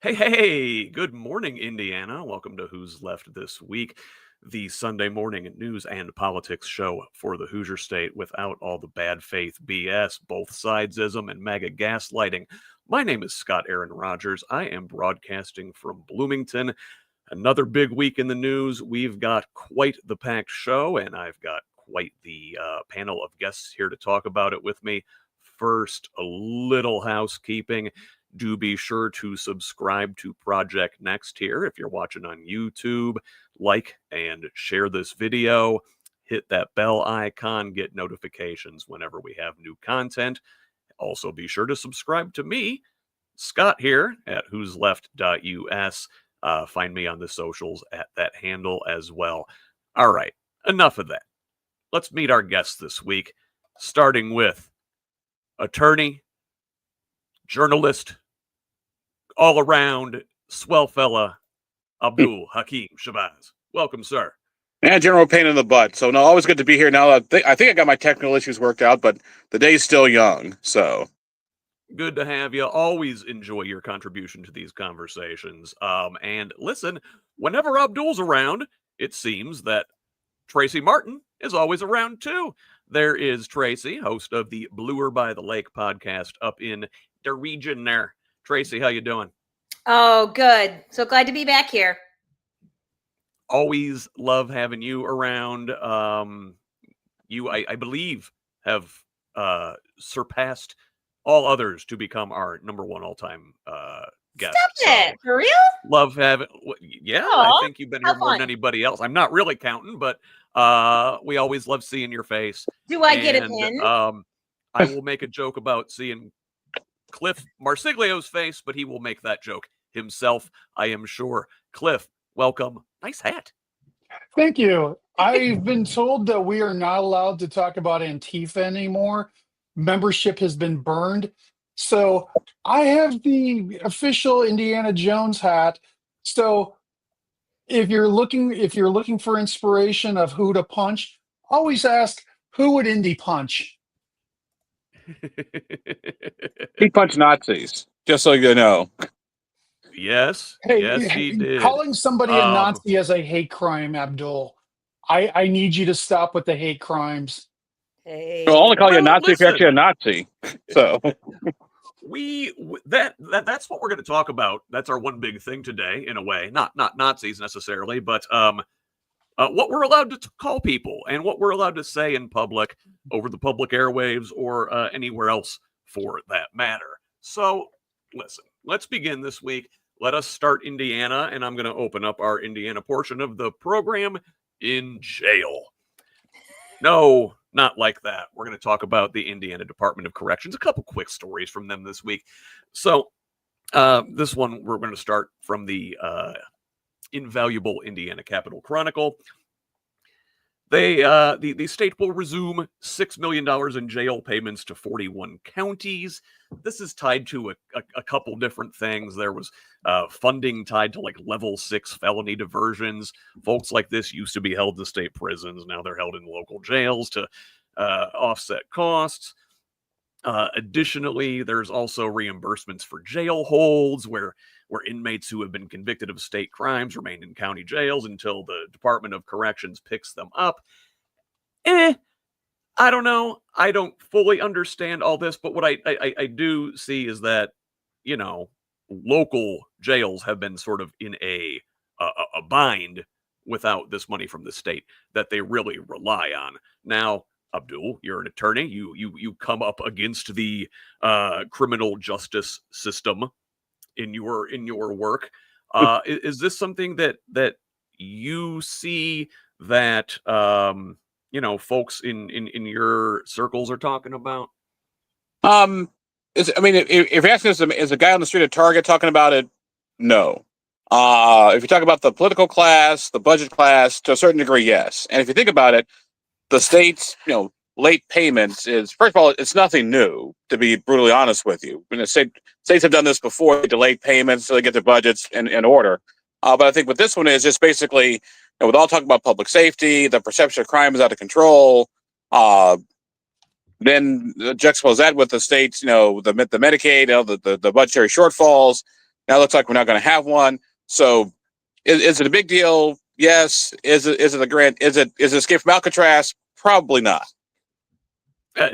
Hey, good morning, Indiana. Welcome to Who's Left This Week, the Sunday morning news and politics show for the Hoosier State without all the bad faith BS, both sidesism, and MAGA gaslighting. My name is Scott Aaron Rogers. I am broadcasting from Bloomington. Another big week in the news. We've got quite the packed show, and I've got quite the panel of guests here to talk about it with me. First, a little housekeeping. Do be sure to subscribe to Project Next here if you're watching on YouTube. Like and share this video. Hit that bell icon. Get notifications whenever we have new content. Also, be sure to subscribe to me, Scott, here at HoosLeft.us. Find me on the socials at that handle as well. All right, enough of that. Let's meet our guests this week, starting with attorney, journalist, all-around swell fella, Abdul Hakim Shabazz. Welcome, sir. And general pain in the butt. So, no, always good to be here. Now, I think I got my technical issues worked out, but the day's still young, so. Good to have you. Always enjoy your contribution to these conversations. And listen, whenever Abdul's around, it seems that Tracy Martin is always around, too. There is Tracy, host of the Bluer by the Lake podcast up in the region there. Tracy, how you doing? Oh, good. So glad to be back here. Always love having you around. You, I believe, have surpassed all others to become our number one all-time guest. Stop it. For real? Love having. Yeah, I think you've been here more than anybody else. I'm not really counting, but we always love seeing your face. Do I get a pin? I will make a joke about seeing Cliff Marsiglio's face, but he will make that joke himself, I am sure. Cliff, welcome. Nice hat. Thank you. I've been told that we are not allowed to talk about Antifa anymore. Membership has been burned. So I have the official Indiana Jones hat. So if you're looking for inspiration of who to punch, always ask, who would Indy punch? He punched Nazis, just so you know. Yes, hey, yes, he did. Calling somebody a Nazi as a hate crime, Abdul. I need you to stop with the hate crimes. Hey. I'll only call you a Nazi if you're actually a Nazi. So that's what we're going to talk about. That's our one big thing today, in a way. Not Nazis necessarily, but what we're allowed to call people and what we're allowed to say in public over the public airwaves or anywhere else for that matter. So, listen, let's begin this week. Let us start Indiana, and I'm going to open up our Indiana portion of the program in jail. No, not like that. We're going to talk about the Indiana Department of Corrections. A couple quick stories from them this week. So, this one, we're going to start from the invaluable Indiana Capitol Chronicle. The state will resume $6 million in jail payments to 41 counties. This is tied to a couple different things. There was funding tied to like level 6 felony diversions. Folks like this used to be held in state prisons. Now they're held in local jails to offset costs. Additionally, there's also reimbursements for jail holds where inmates who have been convicted of state crimes remain in county jails until the Department of Corrections picks them up. I don't know. I don't fully understand all this, but what I do see is that, you know, local jails have been sort of in a bind without this money from the state that they really rely on. Now, Abdul, you're an attorney. You come up against the criminal justice system in your work. Is this something that you see that folks in your circles are talking about? If you're asking us, is a guy on the street at Target talking about it? No. If you talk about the political class, the budget class, to a certain degree, yes. And if you think about it, the state's, late payments is, first of all, it's nothing new, to be brutally honest with you. When the states have done this before, they delay payments so they get their budgets in order. But I think what this one is just basically, with all talk about public safety, the perception of crime is out of control. Then juxtapose that with the states, the Medicaid, the budgetary shortfalls. Now it looks like we're not going to have one. So is it a big deal? Yes. Is it escape from Alcatraz? Probably not.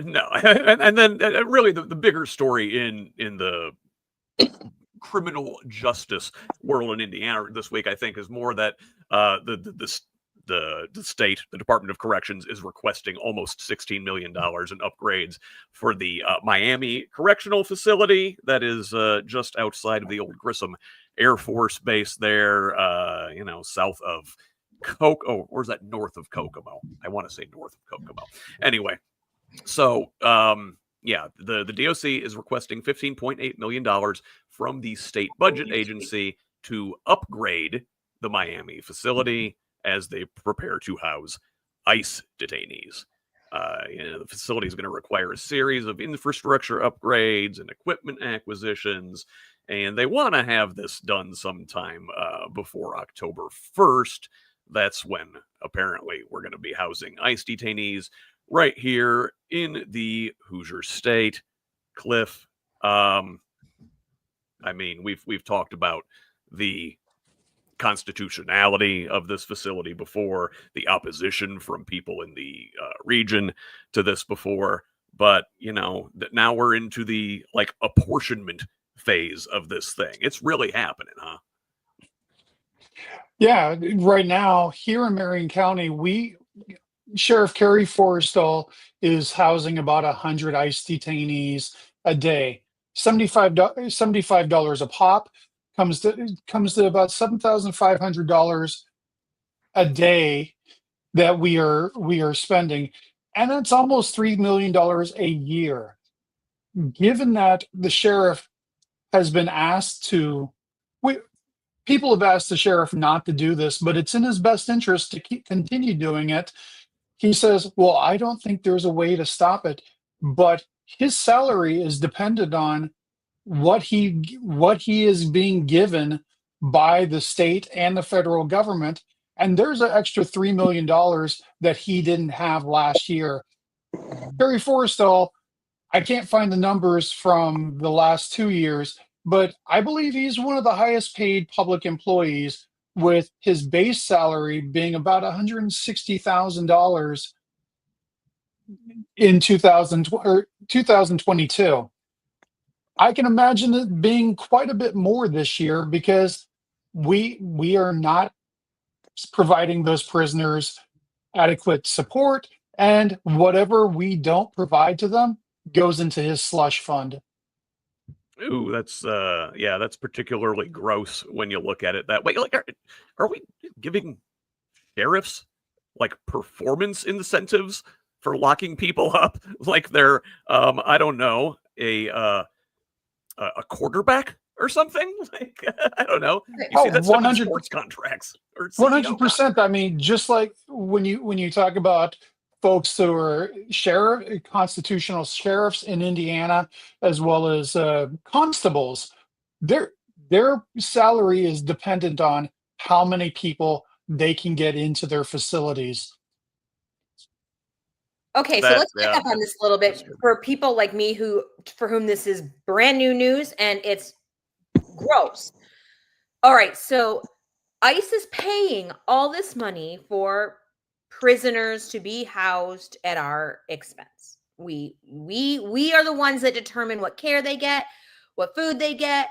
No, and then really the bigger story in the criminal justice world in Indiana this week, I think, is more that the state, the Department of Corrections, is requesting almost $16 million in upgrades for the Miami Correctional Facility that is just outside of the old Grissom Air Force Base there, south of Kokomo, or is that north of Kokomo? I want to say north of Kokomo. Anyway, so the DOC is requesting $15.8 million from the state budget agency to upgrade the Miami facility as they prepare to house ICE detainees. The facility is going to require a series of infrastructure upgrades and equipment acquisitions, and they want to have this done sometime before October 1st. That's when apparently we're going to be housing ICE detainees right here in the Hoosier State. Cliff, we've talked about the constitutionality of this facility before, the opposition from people in the region to this before, but now we're into the apportionment phase of this thing. It's really happening, huh? Yeah, right now here in Marion County, Sheriff Kerry Forrestal is housing about 100 ICE detainees a day. $75 a pop comes to about $7,500 a day that we are spending, and that's almost $3 million a year. Given that the sheriff has been asked to, people have asked the sheriff not to do this, but it's in his best interest to continue doing it. He says, well, I don't think there's a way to stop it, but his salary is dependent on what he is being given by the state and the federal government. And there's an extra $3 million that he didn't have last year. Kerry Forrestal, I can't find the numbers from the last 2 years, but I believe he's one of the highest paid public employees, with his base salary being about $160,000 in 2022. I can imagine it being quite a bit more this year because we are not providing those prisoners adequate support, and whatever we don't provide to them goes into his slush fund. Ooh, that's particularly gross when you look at it that way. Are we giving sheriffs performance incentives for locking people up? Like they're I don't know, a quarterback or something? I don't know. You see that stuff in sports contracts or 100%. I mean, just like when you talk about folks who are constitutional sheriffs in Indiana, as well as constables, their salary is dependent on how many people they can get into their facilities. Okay, so let's pick up on this a little bit for people like me for whom this is brand new news and it's gross. All right, so ICE is paying all this money for prisoners to be housed at our expense. We are the ones that determine what care they get, what food they get,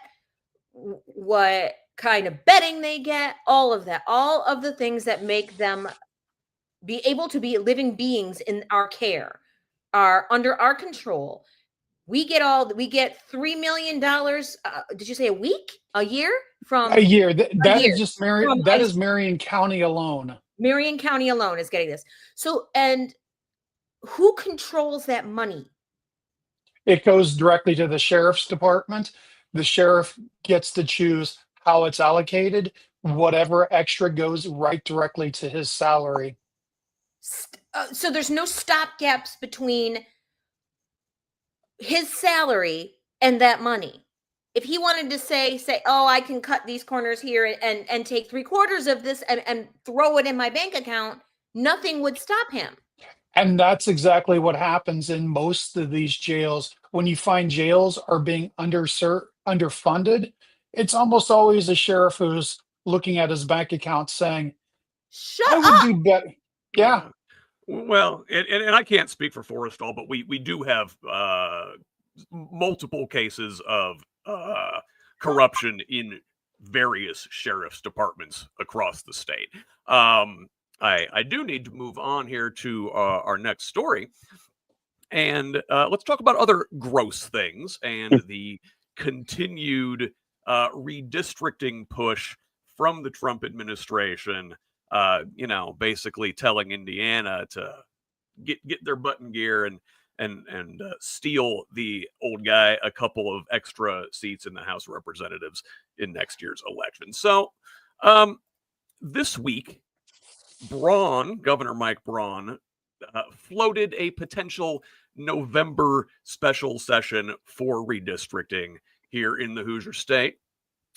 what kind of bedding they get, all of that, all of the things that make them be able to be living beings in our care are under our control. We get $3 million. Did you say a year from a year? That is just Marion. That is Marion County alone. Marion County alone is getting this. So, and who controls that money? It goes directly to the sheriff's department. The sheriff gets to choose how it's allocated. Whatever extra goes right directly to his salary. So there's no stopgaps between his salary and that money. If he wanted to say, oh, I can cut these corners here and take 3/4 of this and throw it in my bank account, nothing would stop him. And that's exactly what happens in most of these jails. When you find jails are being underfunded, it's almost always a sheriff who's looking at his bank account saying, Shut I would up. do better. Yeah. Well, and I can't speak for Forrestal, but we do have multiple cases of corruption in various sheriff's departments across the state. I do need to move on here to our next story. And let's talk about other gross things and the continued redistricting push from the Trump administration. Basically telling Indiana to get their butt in gear and steal the old guy a couple of extra seats in the House of Representatives in next year's election. So this week, Governor Mike Braun, floated a potential November special session for redistricting here in the Hoosier State.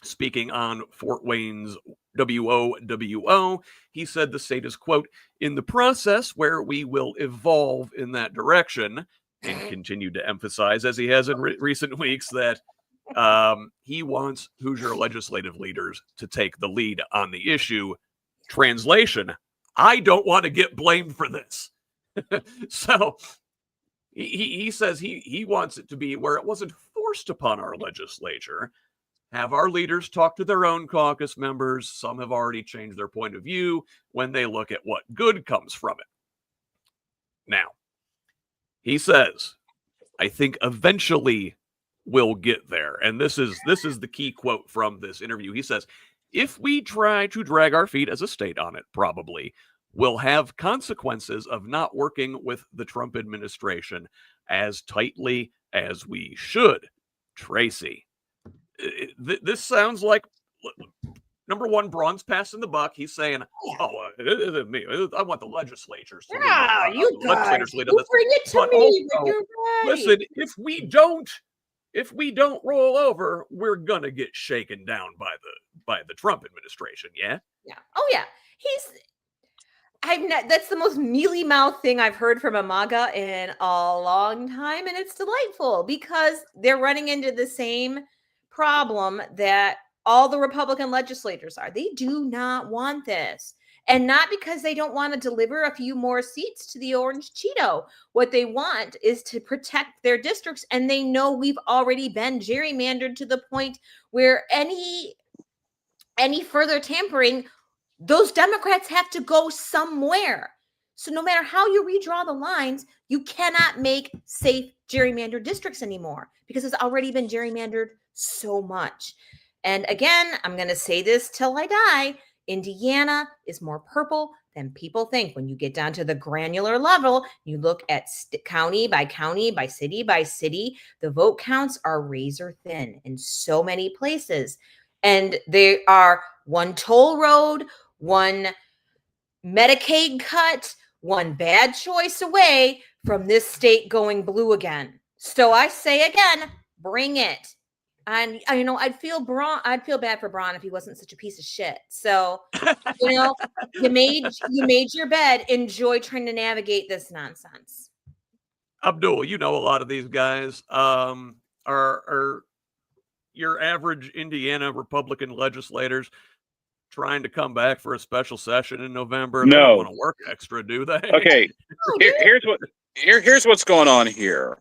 Speaking on Fort Wayne's WOWO, he said the state is, quote, in the process where we will evolve in that direction, and continued to emphasize, as he has in recent weeks, that he wants Hoosier legislative leaders to take the lead on the issue. Translation, I don't want to get blamed for this. So he says he wants it to be where it wasn't forced upon our legislature. Have our leaders talk to their own caucus members. Some have already changed their point of view when they look at what good comes from it. Now, he says, I think eventually we'll get there. And this is the key quote from this interview. He says, if we try to drag our feet as a state on it, probably we'll have consequences of not working with the Trump administration as tightly as we should. Tracy. This sounds like, number one, Braun's passing the buck. He's saying, it isn't me. I want the legislatures to Yeah, you legislators guys. lead You this. bring it to But me, but also, you're right. listen, if we don't roll over, we're gonna get shaken down by the Trump administration. Yeah. Yeah. Oh yeah. That's the most mealy mouth thing I've heard from a MAGA in a long time, and it's delightful because they're running into the same problem that all the Republican legislators are. They do not want this. And not because they don't want to deliver a few more seats to the Orange Cheeto. What they want is to protect their districts. And they know we've already been gerrymandered to the point where any further tampering, those Democrats have to go somewhere. So no matter how you redraw the lines, you cannot make safe gerrymandered districts anymore because it's already been gerrymandered so much. And again, I'm going to say this till I die. Indiana is more purple than people think. When you get down to the granular level, you look at county by county, by city, the vote counts are razor thin in so many places. And they are one toll road, one Medicaid cut, one bad choice away from this state going blue again. So I say again, bring it. And I'd feel bad for Braun if he wasn't such a piece of shit. So, you made your bed. Enjoy trying to navigate this nonsense. Abdul, a lot of these guys are your average Indiana Republican legislators trying to come back for a special session in November. No. They don't want to work extra, do they? Okay. Here's what's going on here.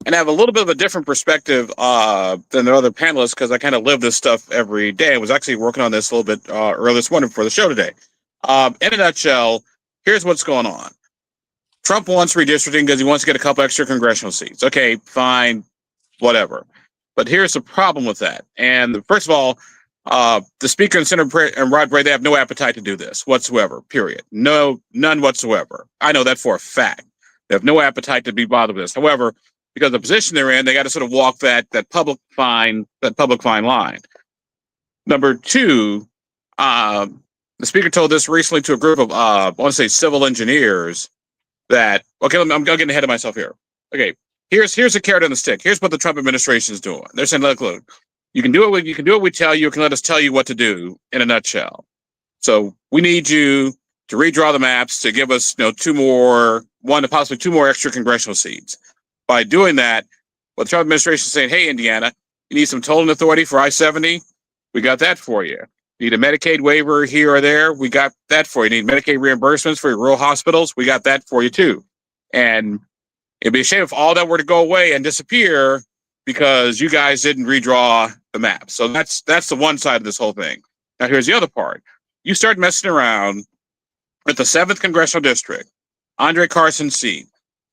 And I have a little bit of a different perspective than the other panelists because I kind of live this stuff every day. I was actually working on this a little bit earlier this morning for the show today. In a nutshell, here's what's going on. Trump wants redistricting because he wants to get a couple extra congressional seats. Okay, fine, whatever. But here's the problem with that. And first of all, the Speaker and Senator and Rod Bray, they have no appetite to do this whatsoever, period. None whatsoever. I know that for a fact. They have no appetite to be bothered with this. However, because of the position they're in, they got to sort of walk that public fine line. Number two, the Speaker told this recently to a group of, I want to say civil engineers that, okay, I'm getting ahead of myself here. Okay, here's a carrot on the stick. Here's what the Trump administration is doing. They're saying, look, you can do what we tell you. You can let us tell you what to do in a nutshell. So we need you to redraw the maps to give us, one to possibly two more extra congressional seats. By doing that, what the Trump administration is saying, hey, Indiana, You need some tolling authority for I-70? We got that for you. Need a Medicaid waiver here or there? We got that for you. Need Medicaid reimbursements for your rural hospitals? We got that for you too. And it'd be a shame if all that were to go away and disappear because you guys didn't redraw the map. So that's the one side of this whole thing. Now here's the other part. You start messing around with the 7th Congressional District, Andre Carson's seat.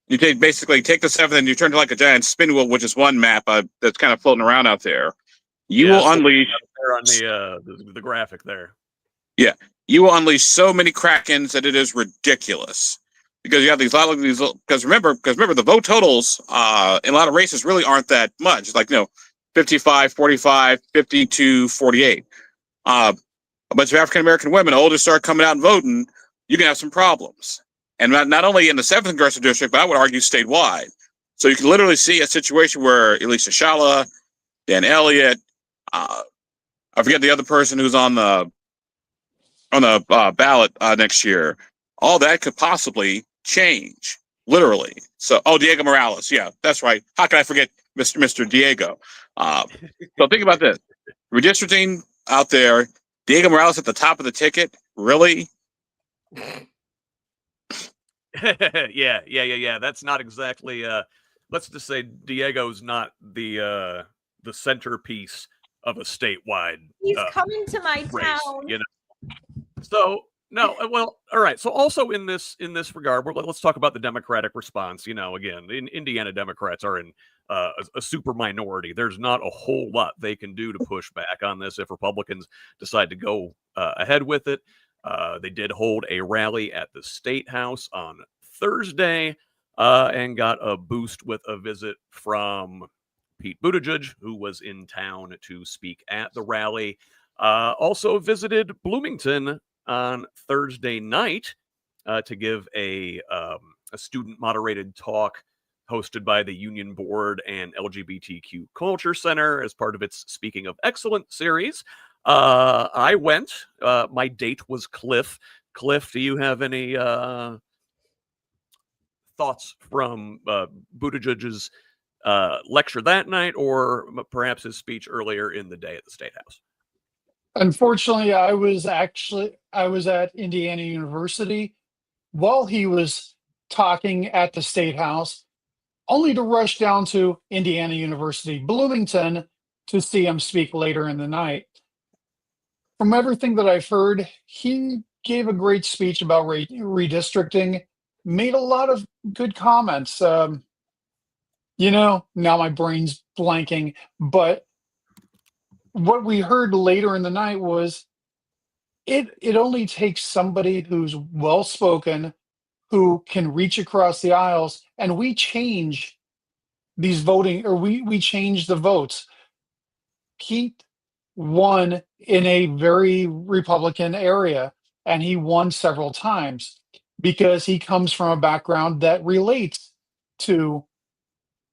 You basically take the 7th and you turn it like a giant spin wheel, which is one map that's kind of floating around out there. You will unleash there on the graphic there. Yeah, you will unleash so many Krakens that it is ridiculous. Because you have because remember the vote totals in a lot of races really aren't that much. It's like 55, 45, 52, 48. A bunch of African American women older start coming out and voting, you can have some problems. And not only in the 7th Congressional District, but I would argue statewide. So you can literally see a situation where Elisa Shala, Dan Elliott, I forget the other person who's on the ballot next year. All that could possibly change, literally. So, Diego Morales, yeah, that's right. How can I forget Mr. Diego? So think about this: redistricting out there. Diego Morales at the top of the ticket, really? Yeah. That's not exactly. Let's just say Diego's not the centerpiece of a statewide. He's coming to my race, town. So no, well, all right. So also in this regard, let's talk about the Democratic response. Again, Indiana Democrats are in a super minority. There's not a whole lot they can do to push back on this if Republicans decide to go ahead with it. They did hold a rally at the State House on Thursday and got a boost with a visit from Pete Buttigieg, who was in town to speak at the rally. Also visited Bloomington on Thursday night to give a student-moderated talk hosted by the Union Board and LGBTQ Culture Center as part of its Speaking of Excellence series. I went. My date was Cliff. Cliff, do you have any thoughts from Buttigieg's lecture that night, or perhaps his speech earlier in the day at the State House? Unfortunately, I was at Indiana University while he was talking at the State House, only to rush down to Indiana University, Bloomington, to see him speak later in the night. From everything that I've heard, he gave a great speech about redistricting, made a lot of good comments. Now my brain's blanking, but what we heard later in the night was it only takes somebody who's well-spoken, who can reach across the aisles, and we change these voting, or we change the votes. Pete won in a very Republican area, and he won several times because he comes from a background that relates to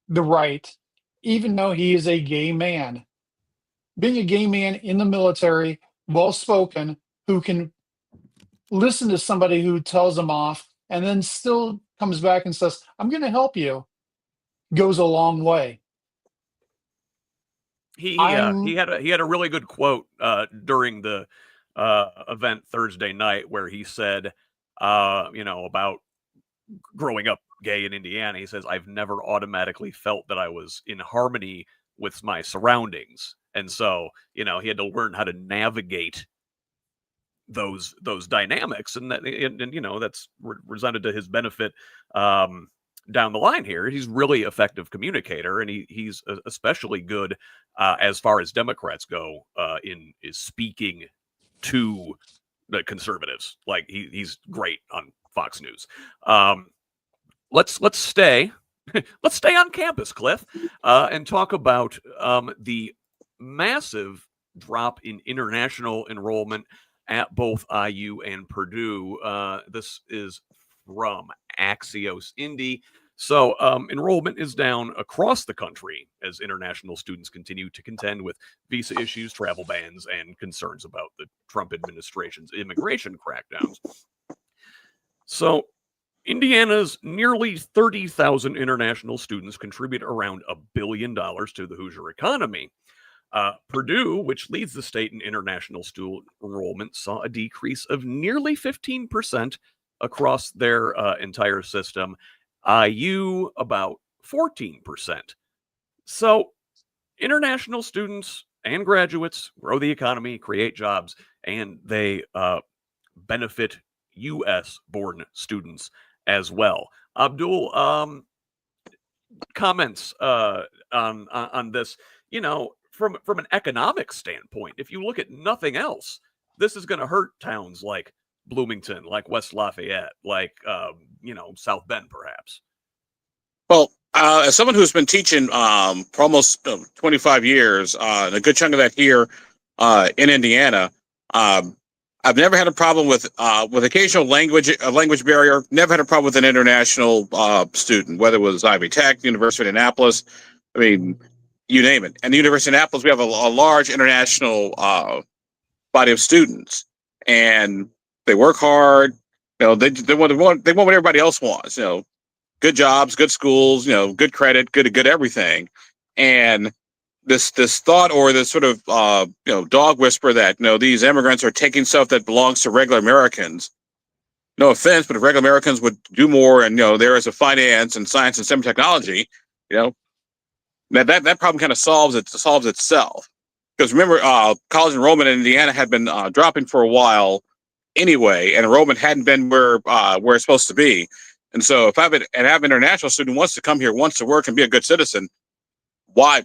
the right, even though he is a gay man. Being a gay man in the military, well-spoken, who can listen to somebody who tells him off and then still comes back and says, I'm going to help you, goes a long way. He had a really good quote during the event Thursday night where he said, about growing up gay in Indiana. He says, I've never automatically felt that I was in harmony with my surroundings. And so, he had to learn how to navigate those dynamics, and that's resounded to his benefit down the line here. He's really effective communicator, and he's especially good as far as Democrats go in speaking to the conservatives. Like he's great on Fox News. Let's stay on campus, Cliff, and talk about the massive drop in international enrollment at both IU and Purdue. This is from Axios Indy. So enrollment is down across the country as international students continue to contend with visa issues, travel bans, and concerns about the Trump administration's immigration crackdowns. So Indiana's nearly 30,000 international students contribute around $1 billion to the Hoosier economy. Purdue, which leads the state in international student enrollment, saw a decrease of nearly 15% across their entire system. IU, about 14%. So, international students and graduates grow the economy, create jobs, and they benefit U.S. born students as well. Abdul, comments on this. From an economic standpoint, if you look at nothing else, this is going to hurt towns like Bloomington, like West Lafayette, like South Bend, perhaps. Well, as someone who's been teaching for almost 25 years, and a good chunk of that here in Indiana, I've never had a problem with occasional language barrier. Never had a problem with an international student, whether it was Ivy Tech, University of Indianapolis. I mean, you name it. And the University of Indianapolis, we have a large international body of students, and they work hard. They want what everybody else wants. Good jobs, good schools, good credit, good everything. And this thought, or this sort of dog whisper that these immigrants are taking stuff that belongs to regular Americans. No offense, but if regular Americans would do more, and there is a finance and science and STEM technology, that problem kind of solves itself. Because remember, college enrollment in Indiana had been dropping for a while anyway, and enrollment hadn't been where it's supposed to be. And so, if I have an international student wants to come here, wants to work and be a good citizen, why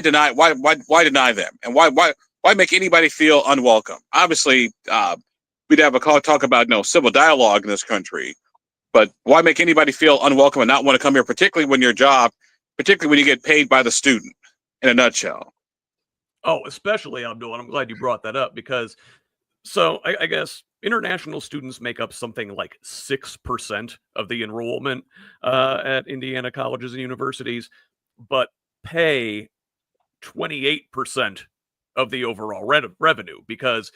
deny them, and why make anybody feel unwelcome? Obviously, we'd have a talk about civil dialogue in this country, but why make anybody feel unwelcome and not want to come here, particularly when you get paid by the student? In a nutshell. Oh, especially Abdul, and I'm glad you brought that up because, so I guess international students make up something like 6% of the enrollment at Indiana colleges and universities, but pay 28% of the overall revenue because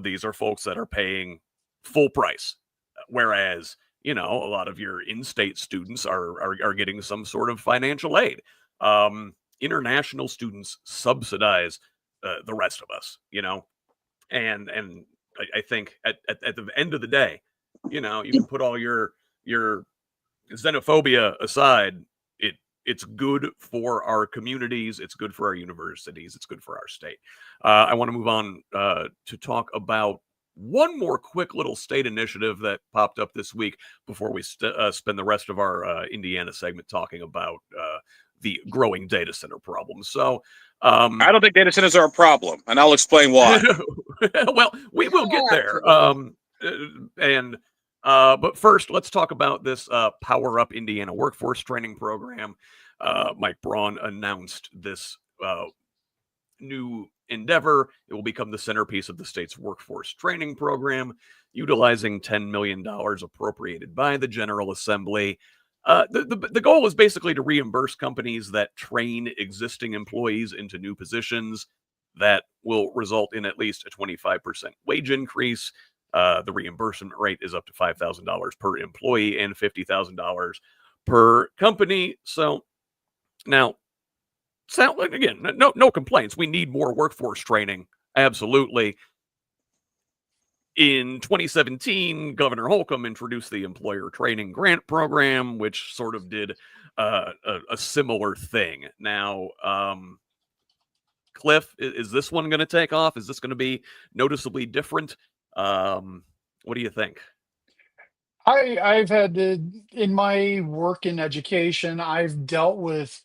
these are folks that are paying full price, whereas a lot of your in-state students are getting some sort of financial aid. International students subsidize the rest of us, and I think at the end of the day, you can put all your xenophobia aside. It's good for our communities. It's good for our universities. It's good for our state. I want to move on to talk about one more quick little state initiative that popped up this week before we spend the rest of our Indiana segment talking about the growing data center problem. So I don't think data centers are a problem, and I'll explain why. Well, we will get there. But first, let's talk about this Power Up Indiana workforce training program. Mike Braun announced this new endeavor. It will become the centerpiece of the state's workforce training program, utilizing $10 million appropriated by the General Assembly. The goal is basically to reimburse companies that train existing employees into new positions. That will result in at least a 25% wage increase. The reimbursement rate is up to $5,000 per employee and $50,000 per company. So now, again, no complaints. We need more workforce training. Absolutely. In 2017, Governor Holcomb introduced the Employer Training Grant Program, which sort of did a similar thing. Now, Cliff, is this one going to take off? Is this going to be noticeably different? What do you think? I've had to, in my work in education, I've dealt with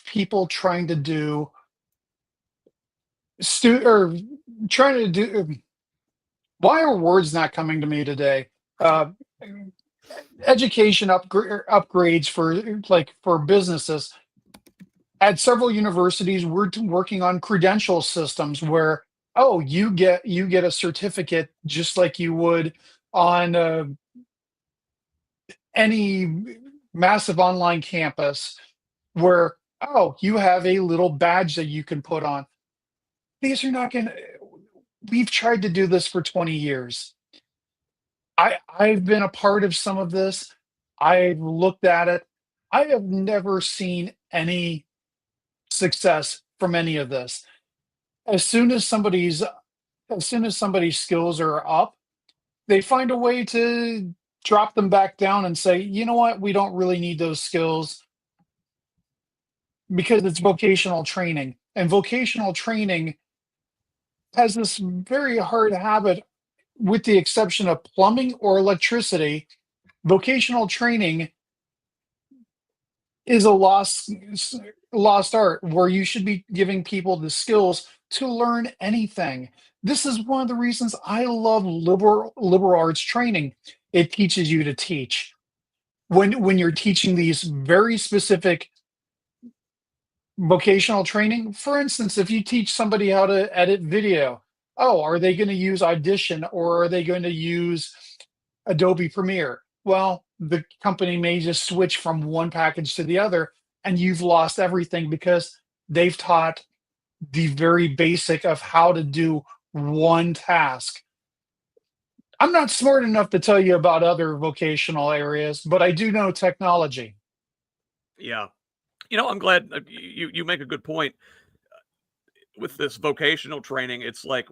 people trying to do or trying to do. Why are words not coming to me today? Education upgrades for businesses. At several universities, we're working on credential systems where you get a certificate just like you would on any massive online campus, where you have a little badge that you can put on. These are not going to. We've tried to do this for 20 years. I've been a part of some of this. I've looked at it. I have never seen any success from any of this. As soon as somebody's skills are up, they find a way to drop them back down and say, you know what, we don't really need those skills because it's vocational training. And vocational training has this very hard habit, with the exception of plumbing or electricity. Vocational training is a lost art where you should be giving people the skills to learn anything. This is one of the reasons I love liberal arts training. It teaches you to teach. When you're teaching these very specific vocational training, for instance, if you teach somebody how to edit video, oh, are they going to use Audition or are they going to use Adobe Premiere? Well, the company may just switch from one package to the other, and you've lost everything because they've taught the very basic of how to do one task. I'm not smart enough to tell you about other vocational areas, but I do know technology. Yeah. I'm glad you make a good point with this vocational training. It's like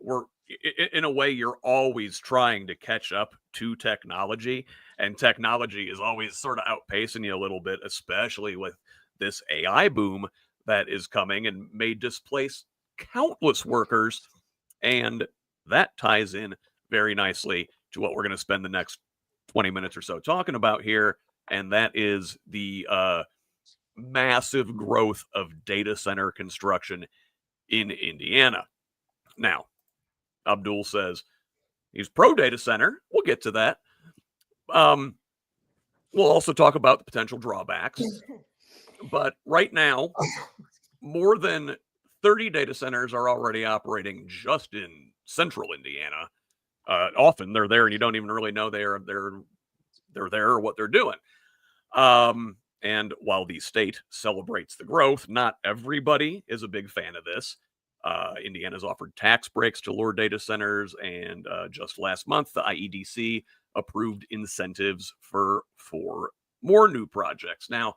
in a way, you're always trying to catch up to technology, and technology is always sort of outpacing you a little bit, especially with this AI boom that is coming and may displace countless workers. And that ties in very nicely to what we're going to spend the next 20 minutes or so talking about here. And that is the massive growth of data center construction in Indiana. Now, Abdul says he's pro data center. We'll get to that. We'll also talk about the potential drawbacks. But right now, more than 30 data centers are already operating just in central Indiana. Often they're there and you don't even really know they're there or what they're doing. And while the state celebrates the growth, not everybody is a big fan of this. Indiana's offered tax breaks to lure data centers, and just last month, the IEDC approved incentives for more new projects. Now,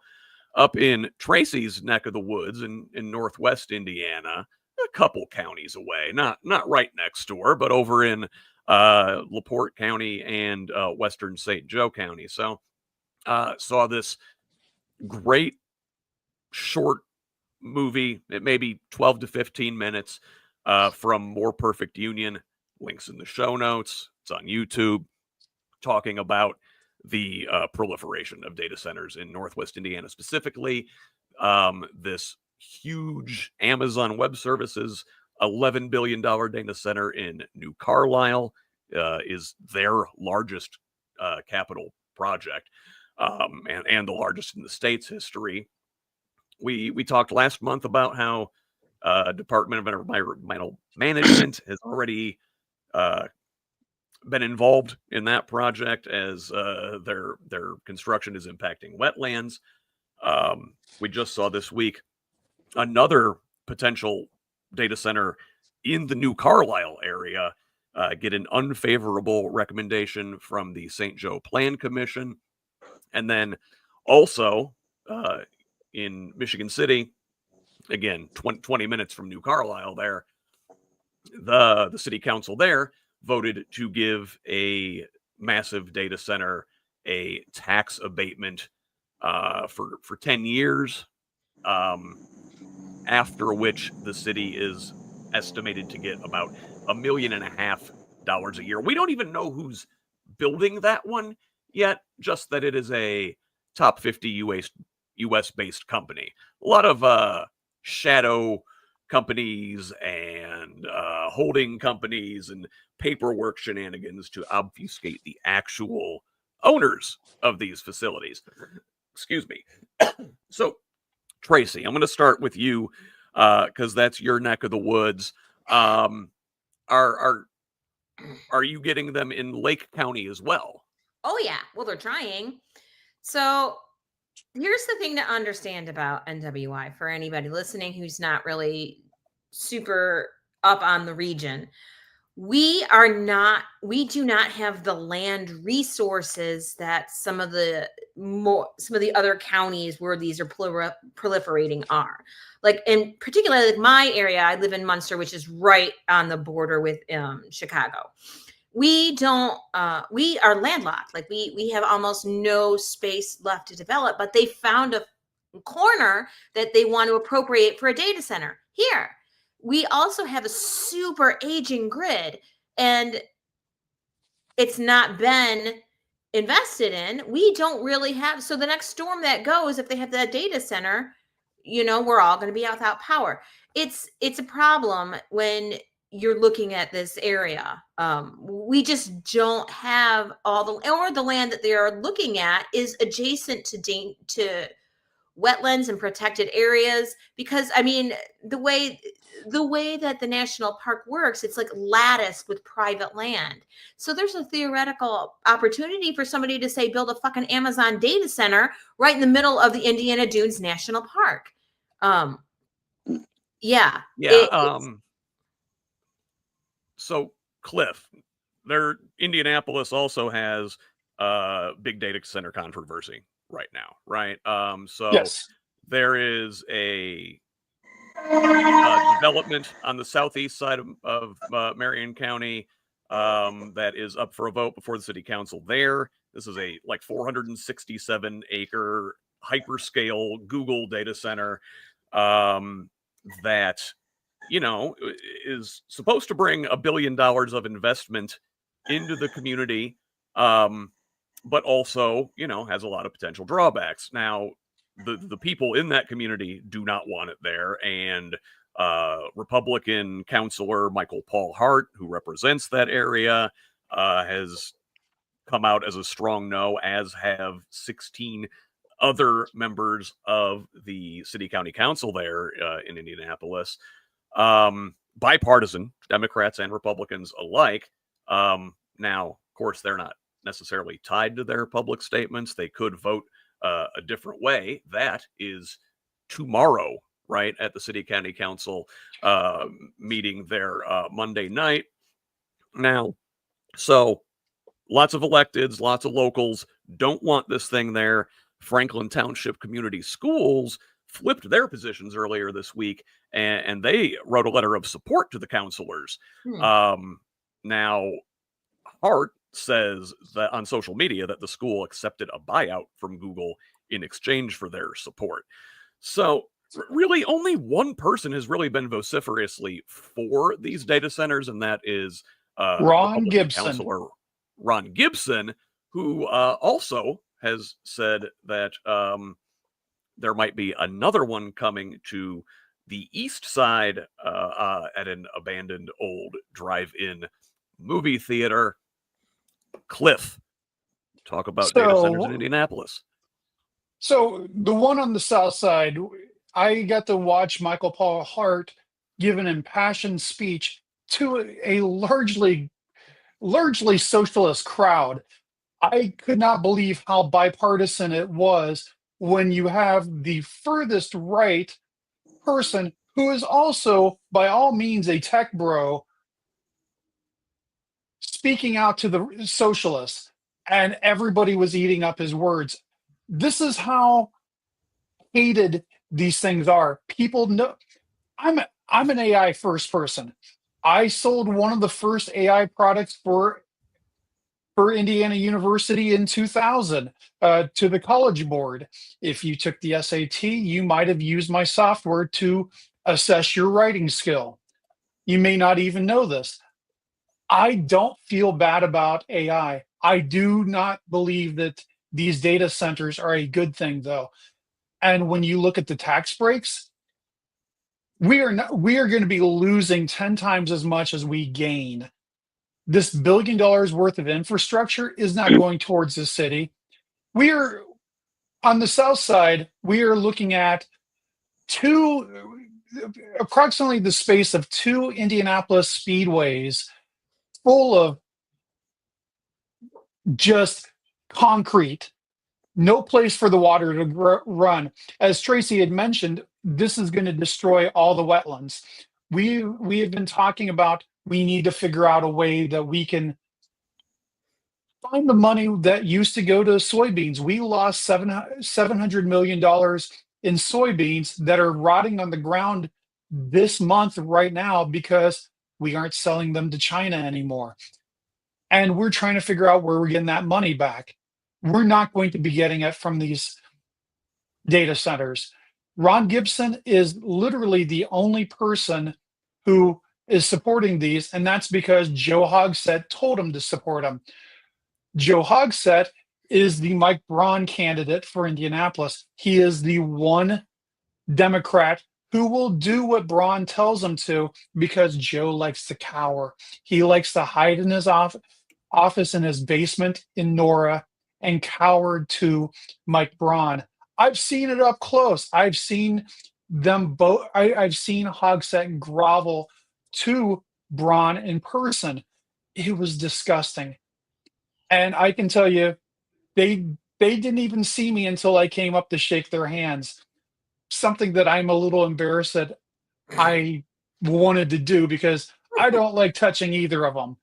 up in Tracy's neck of the woods in northwest Indiana, a couple counties away, not right next door, but over in LaPorte County and western St. Joe County. So saw this great short movie. It may be 12 to 15 minutes from More Perfect Union. Links in the show notes. It's on YouTube, talking about the proliferation of data centers in Northwest Indiana, specifically this huge Amazon Web Services $11 billion data center in New Carlisle is their largest capital project, and the largest in the state's history. We talked last month about how Department of Environmental Management has already been involved in that project as their construction is impacting wetlands. We just saw this week another potential data center in the New Carlisle area get an unfavorable recommendation from the St. Joe Plan Commission. And then also in Michigan City, again, 20 minutes from New Carlisle there, the city council there voted to give a massive data center a tax abatement for 10 years, after which the city is estimated to get about $1.5 million a year. We don't even know who's building that one yet, just that it is a top 50 US based company. A lot of shadow companies and holding companies and paperwork shenanigans to obfuscate the actual owners of these facilities. Excuse me. So, Tracy, I'm going to start with you because that's your neck of the woods. Are you getting them in Lake County as well? Oh yeah. Well, they're trying. So here's the thing to understand about NWI for anybody listening who's not really super up on the region. we do not have the land resources that some of the other counties where these are proliferating are. Like in particular, like my area, I live in Munster, which is right on the border with Chicago. We are landlocked. Like we have almost no space left to develop, but they found a corner that they want to appropriate for a data center here. We also have a super aging grid, and it's not been invested in. We don't really have, so the next storm that goes, if they have that data center, we're all going to be without power. It's a problem when you're looking at this area. We just don't have the land that they are looking at is adjacent to wetlands and protected areas, because I mean the way that the national park works, it's like latticed with private land. So there's a theoretical opportunity for somebody to say build a fucking Amazon data center right in the middle of the Indiana Dunes National Park. So Cliff, Indianapolis also has big data center controversy right now, right? So Yes. there is a development on the southeast side of Marion County that is up for a vote before the city council there. This is a 467 acre hyperscale Google data center that is supposed to bring $1 billion of investment into the community, but also has a lot of potential drawbacks. Now, the people in that community do not want it there, and Republican councilor Michael Paul Hart, who represents that area, has come out as a strong no, as have 16 other members of the city county council there in Indianapolis. Bipartisan, Democrats and Republicans alike. Now, of course, they're not necessarily tied to their public statements. They could vote a different way. That is tomorrow, right, at the city county council meeting there Monday night. Now, so lots of electeds, lots of locals don't want this thing there. Franklin Township Community Schools flipped their positions earlier this week, and they wrote a letter of support to the counselors. Now, Hart says that on social media that the school accepted a buyout from Google in exchange for their support. So really only one person has really been vociferously for these data centers, and that is Ron Gibson. Counselor Ron Gibson, who also has said that there might be another one coming to the east side at an abandoned old drive-in movie theater. Cliff, talk about data centers in Indianapolis. So the one on the south side, I got to watch Michael Paul Hart give an impassioned speech to a largely socialist crowd. I could not believe how bipartisan it was when you have the furthest right person who is also, by all means, a tech bro, speaking out to the socialists, and everybody was eating up his words. This is how hated these things are. People know I'm an AI first person. I sold one of the first AI products for Indiana University in 2000 to the College Board. If you took the SAT, you might have used my software to assess your writing skill. You may not even know this. I don't feel bad about AI. I do not believe that these data centers are a good thing, though. And when you look at the tax breaks, we are going to be losing 10 times as much as we gain. This $1 billion worth of infrastructure is not going towards the city. We are on the south side. We are looking at approximately the space of 2 Indianapolis speedways full of just concrete, no place for the water to run. As Tracy had mentioned, this is going to destroy all the wetlands. We have been talking about We need to figure out a way that we can find the money that used to go to soybeans. We lost $700 million in soybeans that are rotting on the ground this month right now because we aren't selling them to China anymore. And we're trying to figure out where we're getting that money back. We're not going to be getting it from these data centers. Ron Gibson is literally the only person who is supporting these, and that's because Joe Hogsett told him to support them. Joe Hogsett is the Mike Braun candidate for Indianapolis. He is the one Democrat who will do what Braun tells him to because Joe likes to cower. He likes to hide in his office in his basement in Nora and cower to Mike Braun. I've seen it up close. I've seen them both. I've seen Hogsett grovel to Braun in person. It was disgusting. And I can tell you, they didn't even see me until I came up to shake their hands. Something that I'm a little embarrassed that I wanted to do because I don't like touching either of them.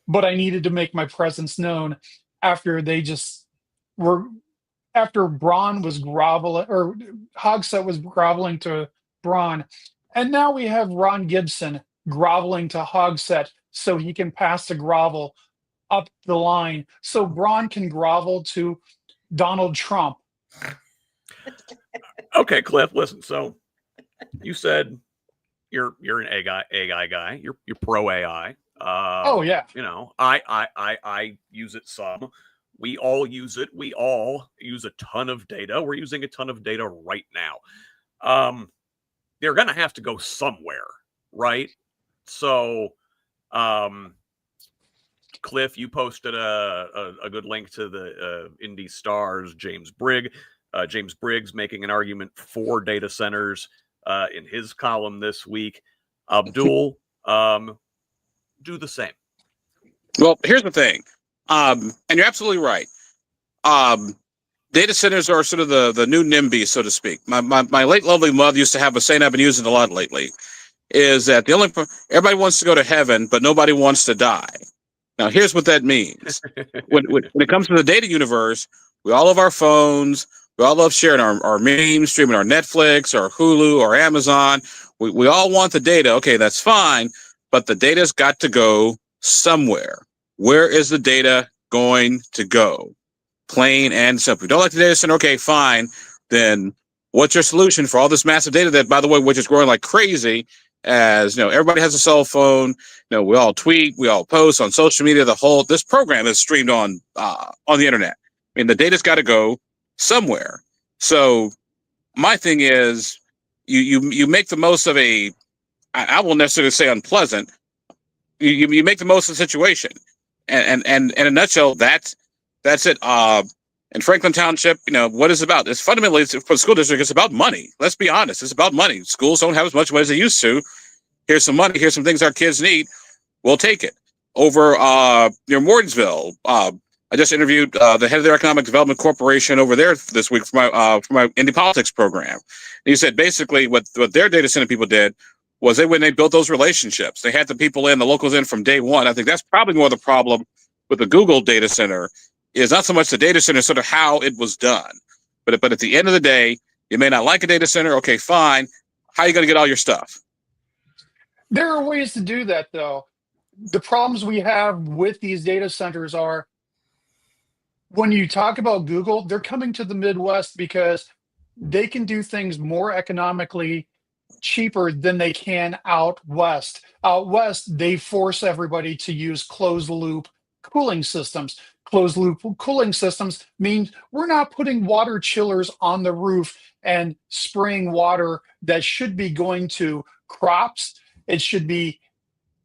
But I needed to make my presence known after they just were after Braun was groveling or Hogsett was groveling to Braun. And now we have Ron Gibson groveling to Hogsett so he can pass the grovel up the line so Braun can grovel to Donald Trump. Okay, Cliff, listen. So you said you're an AI guy. You're pro AI. Oh yeah. You know, I use it some. We all use it. We all use a ton of data. We're using a ton of data right now. They're gonna have to go somewhere, right? So, Cliff, you posted a good link to the Indy Star's James Briggs. James Briggs making an argument for data centers in his column this week. Abdul, do the same. Well, here's the thing, and you're absolutely right. Data centers are sort of the new NIMBY, so to speak. My late lovely mother used to have a saying I've been using a lot lately, is that everybody wants to go to heaven, but nobody wants to die. Now, here's what that means. When it comes to the data universe, we all have our phones. We all love sharing our memes, streaming our Netflix, our Hulu, or Amazon. We all want the data. Okay, that's fine, but the data's got to go somewhere. Where is the data going to go? Plain and simple. You don't like the data center? Okay, fine. Then what's your solution for all this massive data that, by the way, which is growing like crazy? As you know, everybody has a cell phone. You know, we all tweet, we all post on social media. This program is streamed on the internet. I mean, the data's got to go somewhere. So my thing is, you make the most of I won't necessarily say unpleasant. You make the most of the situation, and in a nutshell, that's it. In Franklin Township, you know what it's about. It's fundamentally for the school district. It's about money. Let's be honest. It's about money. Schools don't have as much money as they used to. Here's some money. Here's some things our kids need. We'll take it. Over near Mordansville, I just interviewed the head of their economic development corporation over there this week for my Indy Politics program. And he said basically what their data center people did was when they built those relationships, they had the people in, the locals in from day one. I think that's probably more the problem with the Google data center is not so much the data center, sort of how it was done. But at the end of the day, you may not like a data center. Okay, fine. How are you going to get all your stuff? There are ways to do that, though. The problems we have with these data centers are when you talk about Google, they're coming to the Midwest because they can do things more economically cheaper than they can out west. Out west, they force everybody to use closed loop cooling systems. Closed loop cooling systems means we're not putting water chillers on the roof and spraying water that should be going to crops. It should be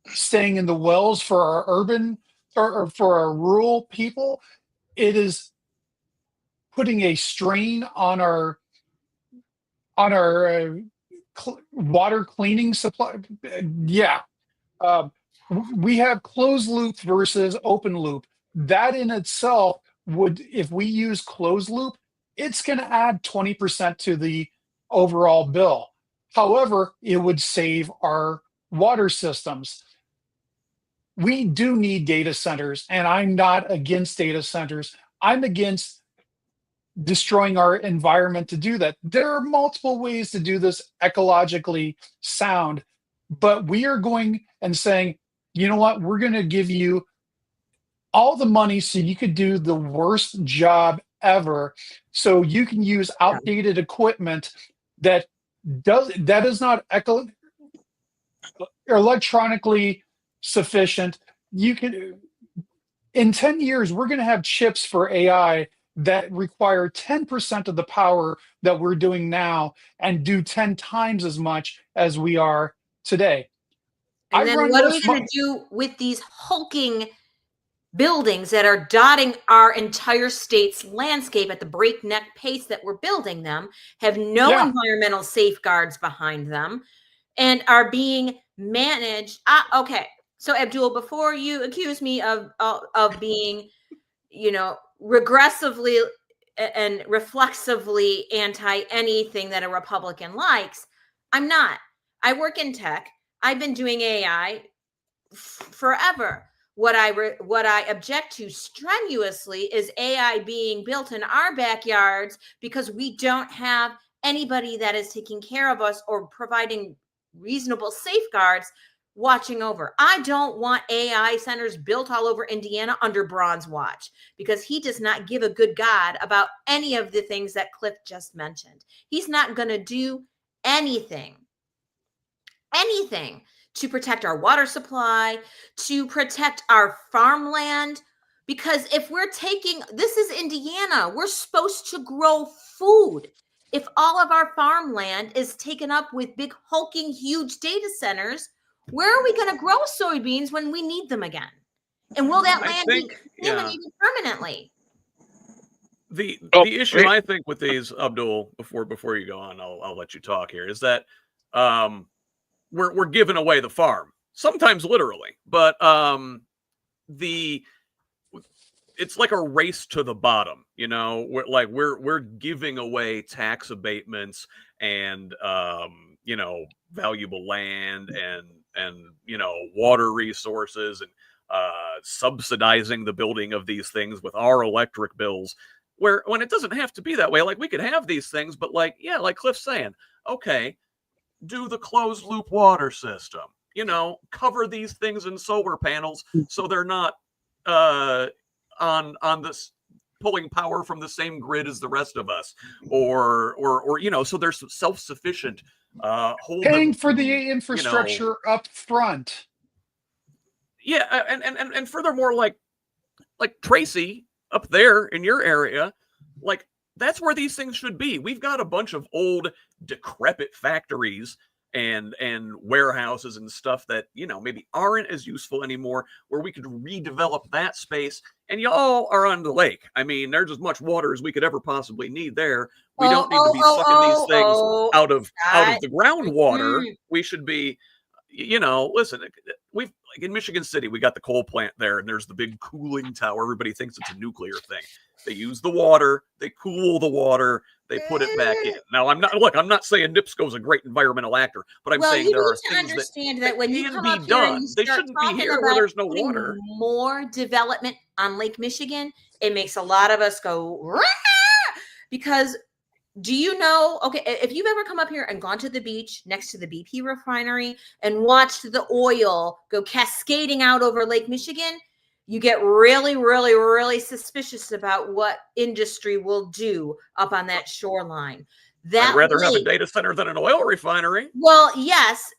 staying in the wells for our urban or for our rural people. It is putting a strain on our water cleaning supply. Yeah. We have closed loop versus open loop. That in itself would, if we use closed loop, it's going to add 20% to the overall bill. However, it would save our water systems. we do need data centers, and I'm not against data centers. I'm against destroying our environment to do that. There are multiple ways to do this ecologically sound, but we are going and saying, you know what, we're going to give you all the money so you could do the worst job ever, so you can use Yeah. outdated equipment that that is not electronically sufficient. You can, in 10 years, we're going to have chips for AI that require 10% of the power that we're doing now and do 10 times as much as we are today. And then what are we going to do with these hulking buildings that are dotting our entire state's landscape at the breakneck pace that we're building them, have no environmental safeguards behind them, and are being managed? Okay, so Abdul, before you accuse me of being, regressively and reflexively anti anything that a Republican likes, I'm not. I work in tech. I've been doing AI forever. What I object to strenuously is AI being built in our backyards because we don't have anybody that is taking care of us or providing reasonable safeguards watching over. I don't want AI centers built all over Indiana under Braun's watch, because he does not give a good God about any of the things that Cliff just mentioned. He's not going to do anything to protect our water supply, to protect our farmland. Because if this is Indiana, we're supposed to grow food. If all of our farmland is taken up with big, hulking, huge data centers, where are we going to grow soybeans when we need them again? And will that land be eliminated permanently? The issue I think with these, Abdul, before you go on, I'll let you talk here, is that we're giving away the farm, sometimes literally, but it's like a race to the bottom. We're giving away tax abatements and valuable land and water resources, and subsidizing the building of these things with our electric bills, when it doesn't have to be that way. Like, we could have these things, but like Cliff's saying, okay, do the closed loop water system, cover these things in solar panels so they're not on this pulling power from the same grid as the rest of us, or so they're self-sufficient, paying for the infrastructure up front. Yeah, and furthermore, like Tracy up there in your area, like, that's where these things should be. We've got a bunch of old, decrepit factories and warehouses and stuff that, maybe aren't as useful anymore, where we could redevelop that space. And y'all are on the lake. I mean, there's as much water as we could ever possibly need there. We don't need to be sucking these things out of the groundwater. We should be, listen, we've, like in Michigan City, we got the coal plant there, and there's the big cooling tower. Everybody thinks it's a nuclear thing. They use the water, they cool the water, they put it back in. Now, I'm not saying NIPSCO's a great environmental actor, but I'm saying there are things that when you can come be up done. Here and they shouldn't be here where there's no water. More development on Lake Michigan, it makes a lot of us go, rah! Because do you know, if you've ever come up here and gone to the beach next to the BP refinery and watched the oil go cascading out over Lake Michigan, you get really, really, really suspicious about what industry will do up on that shoreline. I'd rather have a data center than an oil refinery. Well, yes.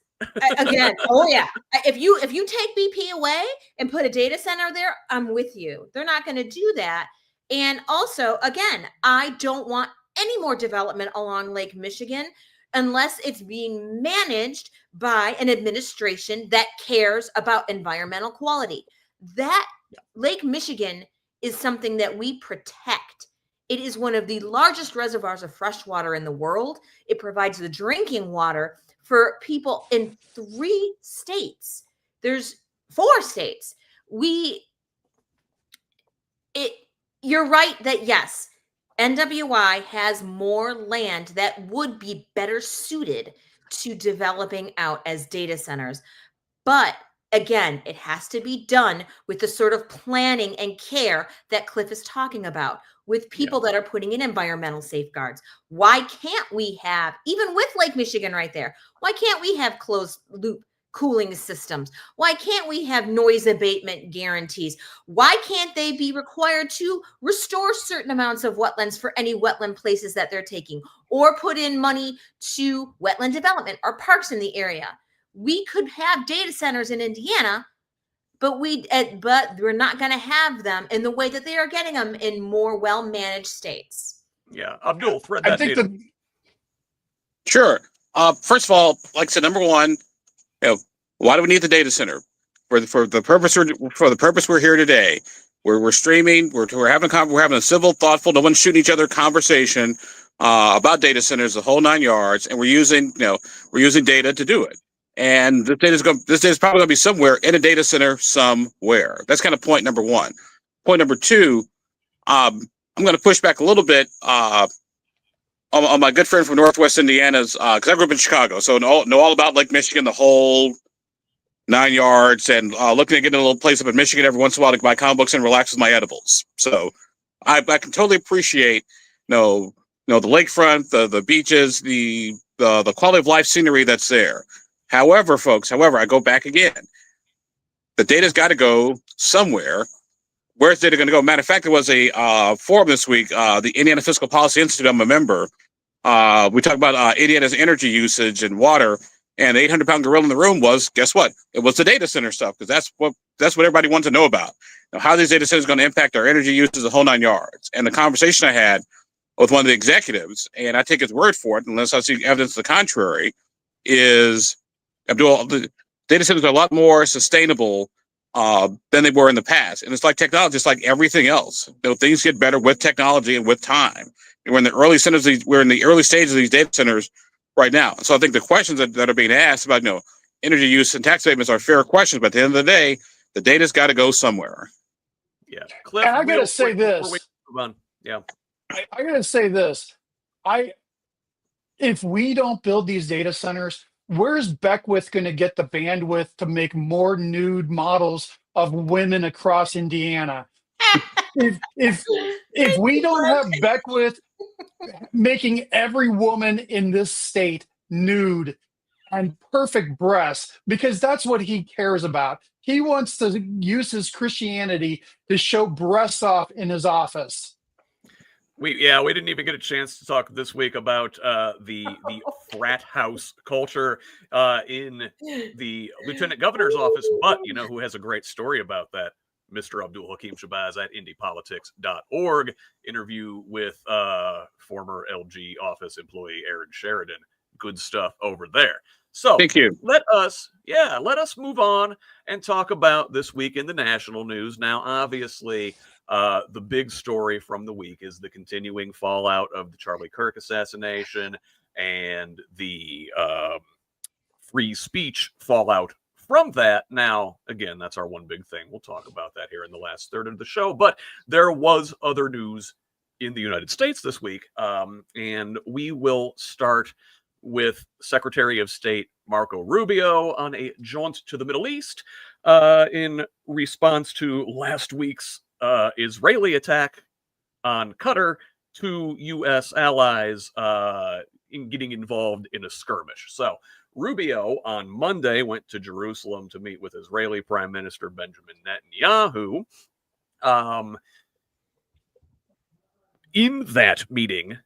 Again, oh yeah. If you take BP away and put a data center there, I'm with you. They're not going to do that. And also, again, I don't want any more development along Lake Michigan unless it's being managed by an administration that cares about environmental quality. That Lake Michigan is something that we protect. It is one of the largest reservoirs of fresh water in the world. It provides the drinking water for people in 3 states. There's 4 states. You're right that yes, NWI has more land that would be better suited to developing out as data centers. But again, it has to be done with the sort of planning and care that Cliff is talking about, with people that are putting in environmental safeguards. Why can't we have, even with Lake Michigan right there, why can't we have closed loop cooling systems? Why can't we have noise abatement guarantees? Why can't they be required to restore certain amounts of wetlands for any wetland places that they're taking, or put in money to wetland development or parks in the area? We could have data centers in Indiana, but we're not going to have them in the way that they are getting them in more well-managed states. Yeah, Abdul, thread I that think needle. that Sure. First of all, like I said, number one, why do we need the data center? For the purpose we're here today. We're streaming. We're having a civil, thoughtful, no one's shooting each other conversation about data centers, the whole 9 yards, and we're using data to do it. And this data is probably going to be somewhere in a data center somewhere. That's kind of point number one. Point number two, I'm going to push back a little bit on my good friend from Northwest Indiana's, because I grew up in Chicago, so know all about Lake Michigan, the whole 9 yards, and looking to get in a little place up in Michigan every once in a while to buy comic books and relax with my edibles. So I can totally appreciate, the lakefront, the beaches, the quality of life scenery that's there. However, folks, I go back again. The data's got to go somewhere. Where's data going to go? Matter of fact, there was a forum this week, the Indiana Fiscal Policy Institute. I'm a member. We talked about Indiana's energy usage and water, and the 800-pound gorilla in the room was, guess what? It was the data center stuff, because that's what everybody wants to know about. Now, how these data centers are going to impact our energy usage, the whole 9 yards. And the conversation I had with one of the executives, and I take his word for it, unless I see evidence to the contrary, is Abdul, the data centers are a lot more sustainable than they were in the past. And it's like technology, it's like everything else. Things get better with technology and with time. And we're in the early stages of these data centers right now. So I think the questions that are being asked about energy use and tax statements are fair questions, but at the end of the day, the data's got to go somewhere. Yeah, Cliff. And I gotta say this. Yeah, I gotta say this. If we don't build these data centers, where's Beckwith going to get the bandwidth to make more nude models of women across Indiana? If we don't have Beckwith making every woman in this state nude and perfect breasts, because that's what he cares about. He wants to use his Christianity to show breasts off in his office. we didn't even get a chance to talk this week about the frat house culture in the lieutenant governor's office, but who has a great story about that? Mr. Abdul Hakim Shabazz at indypolitics.org. Interview with former LG office employee Aaron Sheridan. Good stuff over there. So Thank you. let us move on and talk about this week in the national news. Now, obviously, the big story from the week is the continuing fallout of the Charlie Kirk assassination and the free speech fallout from that. Now, again, that's our one big thing. We'll talk about that here in the last third of the show. But there was other news in the United States this week, and we will start with Secretary of State Marco Rubio on a jaunt to the Middle East in response to last week's Israeli attack on Qatar, to U.S. allies in getting involved in a skirmish. So Rubio on Monday went to Jerusalem to meet with Israeli Prime Minister Benjamin Netanyahu. In that meeting,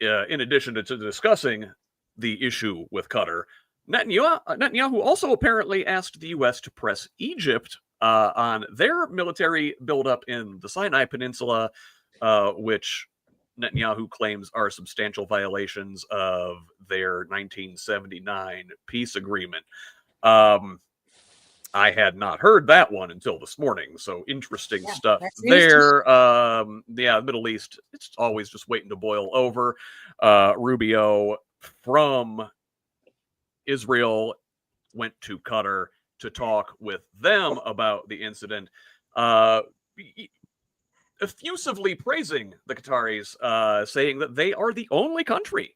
in addition to discussing the issue with Qatar, Netanyahu also apparently asked the U.S. to press Egypt on their military buildup in the Sinai Peninsula, which Netanyahu claims are substantial violations of their 1979 peace agreement. I had not heard that one until this morning, so interesting stuff there. The Middle East, it's always just waiting to boil over. Rubio from Israel went to Qatar to talk with them about the incident, effusively praising the Qataris, saying that they are the only country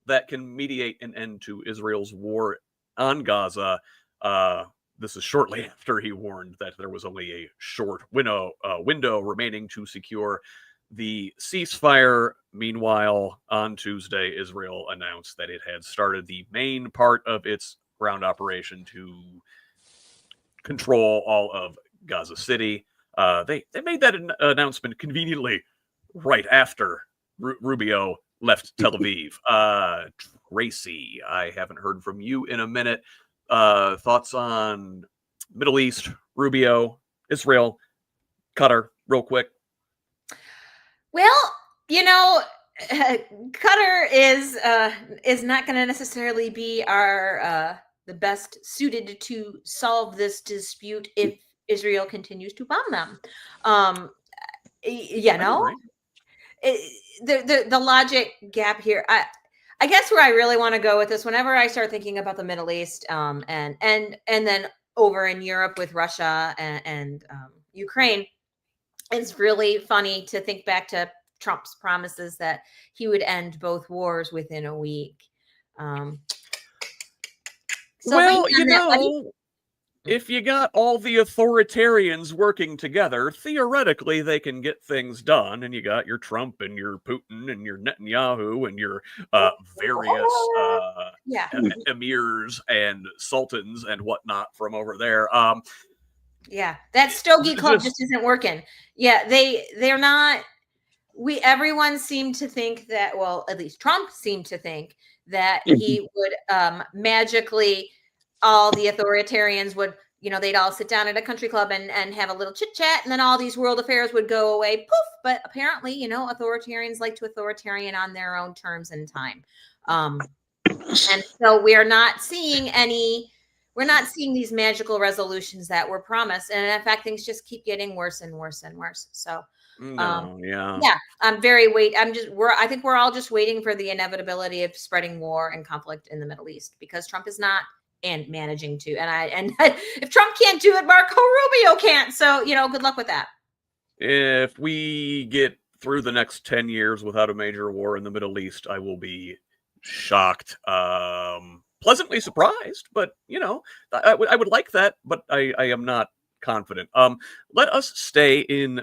that can mediate an end to Israel's war on Gaza. this is shortly after he warned that there was only a short window remaining to secure the ceasefire. Meanwhile, on Tuesday, Israel announced that it had started the main part of its ground operation to control all of Gaza City. They made that announcement conveniently right after Rubio left Tel Aviv. Tracy, I haven't heard from you in a minute. Thoughts on Middle East, Rubio, Israel, Qatar, real quick. Well, Qatar is not going to necessarily be the best suited to solve this dispute if Israel continues to bomb them. The logic gap here. I guess where I really want to go with this, whenever I start thinking about the Middle East, and then over in Europe with Russia and Ukraine, it's really funny to think back to Trump's promises that he would end both wars within a week. If you got all the authoritarians working together, theoretically they can get things done. And you got your Trump and your Putin and your Netanyahu and your various emirs and sultans and whatnot from over there. That Stogie Club just isn't working. Yeah, they're not. Everyone seemed to think that, well, at least Trump seemed to think that he would magically, all the authoritarians would, they'd all sit down at a country club and have a little chit chat, and then all these world affairs would go away, poof. But apparently, authoritarians like to authoritarian on their own terms and time. And so we're not seeing these magical resolutions that were promised. And in fact, things just keep getting worse and worse and worse. So I think we're all just waiting for the inevitability of spreading war and conflict in the Middle East, because Trump is not managing to. And if Trump can't do it, Marco Rubio can't. So, good luck with that. If we get through the next 10 years without a major war in the Middle East, I will be shocked. Pleasantly surprised, but I would like that, but I am not confident. Let us stay in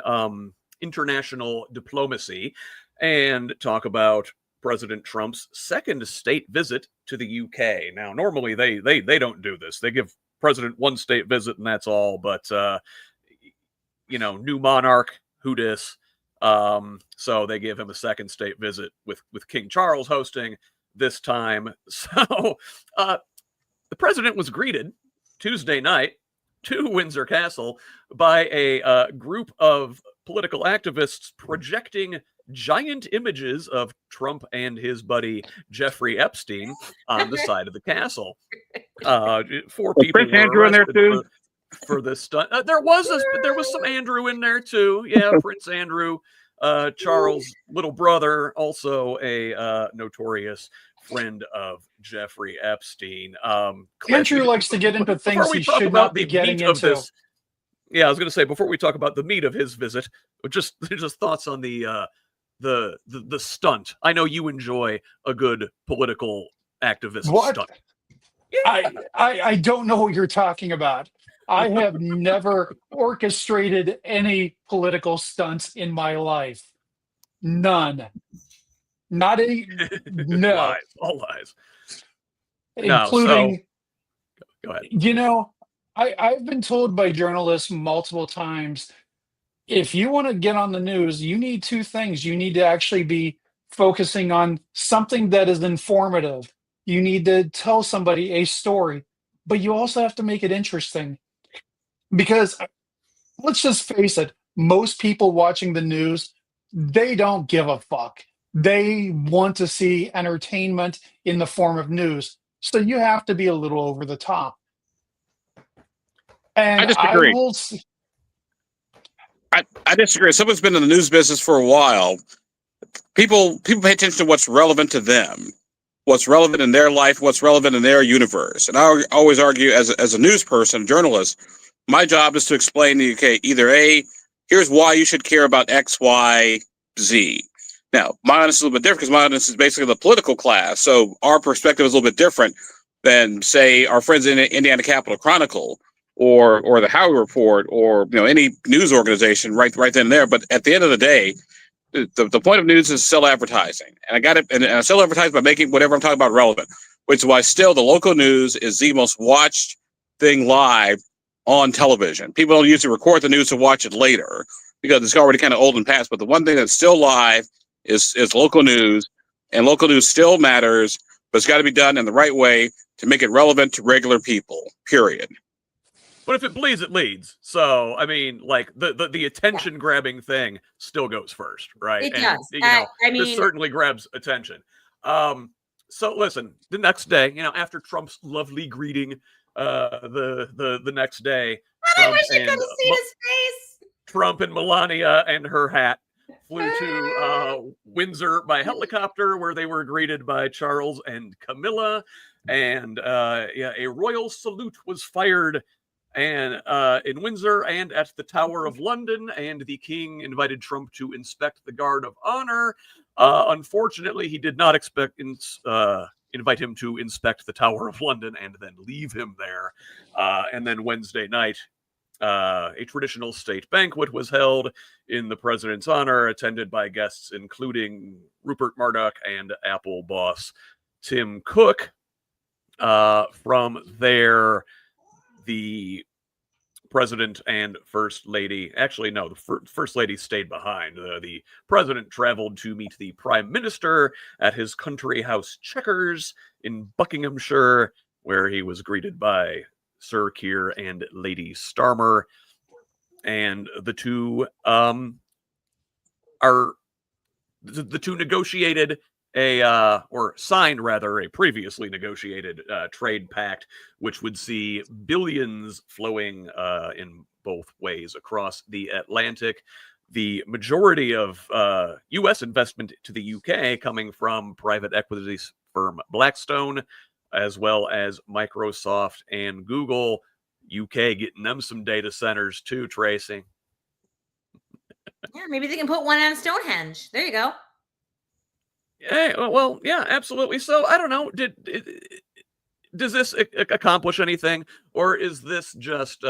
international diplomacy and talk about President Trump's second state visit to the UK. Now, normally they don't do this. They give president one state visit and that's all. But new monarch, who dis? So they give him a second state visit with King Charles hosting this time. So the president was greeted Tuesday night to Windsor Castle by a group of political activists projecting giant images of Trump and his buddy Jeffrey Epstein on the side of the castle. 4 people Prince Andrew in there too for this stunt. There was some Andrew in there too. Yeah, Prince Andrew, Charles' little brother, also a notorious friend of Jeffrey Epstein. Andrew likes to get into things he should not be getting into. Yeah, I was going to say, before we talk about the meat of his visit, just thoughts on the stunt. I know you enjoy a good political activist stunt. Yeah. I don't know what you're talking about. I have never orchestrated any political stunts in my life. None. Not a no. Lies. All lies. Including, go ahead. I've been told by journalists multiple times, if you want to get on the news, you need two things. You need to actually be focusing on something that is informative. You need to tell somebody a story, but you also have to make it interesting. Because let's just face it, most people watching the news, they don't give a fuck. They want to see entertainment in the form of news. So you have to be a little over the top. And I disagree. I disagree. Someone's been in the news business for a while. People pay attention to what's relevant to them, what's relevant in their life, what's relevant in their universe. And I always argue, as a news person, journalist, my job is to explain to you, okay, either A, here's why you should care about X, Y, Z. Now, my audience is a little bit different because my audience is basically the political class. So our perspective is a little bit different than, say, our friends in Indiana Capital Chronicle or the Howard Report or any news organization right then and there. But at the end of the day, the point of news is sell advertising, and I sell advertising by making whatever I'm talking about relevant, which is why still the local news is the most watched thing live on television. People don't usually record the news to watch it later because it's already kind of old and past. But the one thing that's still live is local news, and local news still matters, but it's got to be done in the right way to make it relevant to regular people. Period. But if it bleeds, it leads. So, I mean, like the attention grabbing thing still goes first, right? It and, does. I mean, this certainly grabs attention. So listen, the next day, after Trump's lovely greeting, the next day, I wish you could have seen his face. Trump and Melania and her hat flew to Windsor by helicopter, where they were greeted by Charles and Camilla, and a royal salute was fired and in Windsor and at the Tower of London, and the king invited Trump to inspect the Guard of Honor. Unfortunately, he did not invite him to inspect the Tower of London and then leave him there. And then Wednesday night, a traditional state banquet was held in the president's honor, attended by guests including Rupert Murdoch and Apple boss Tim Cook. From there, the president and first lady, actually, no, the first lady stayed behind. The president traveled to meet the prime minister at his country house Chequers in Buckinghamshire, where he was greeted by Sir Keir and Lady Starmer. And the two negotiated signed a previously negotiated trade pact, which would see billions flowing in both ways across the Atlantic. The majority of U.S. investment to the U.K. coming from private equity firm Blackstone, as well as Microsoft and Google. UK getting them some data centers too, Tracy. Yeah, maybe they can put one on Stonehenge. There you go. Yeah, well, yeah, absolutely. So I don't know. Does this accomplish anything, or is this just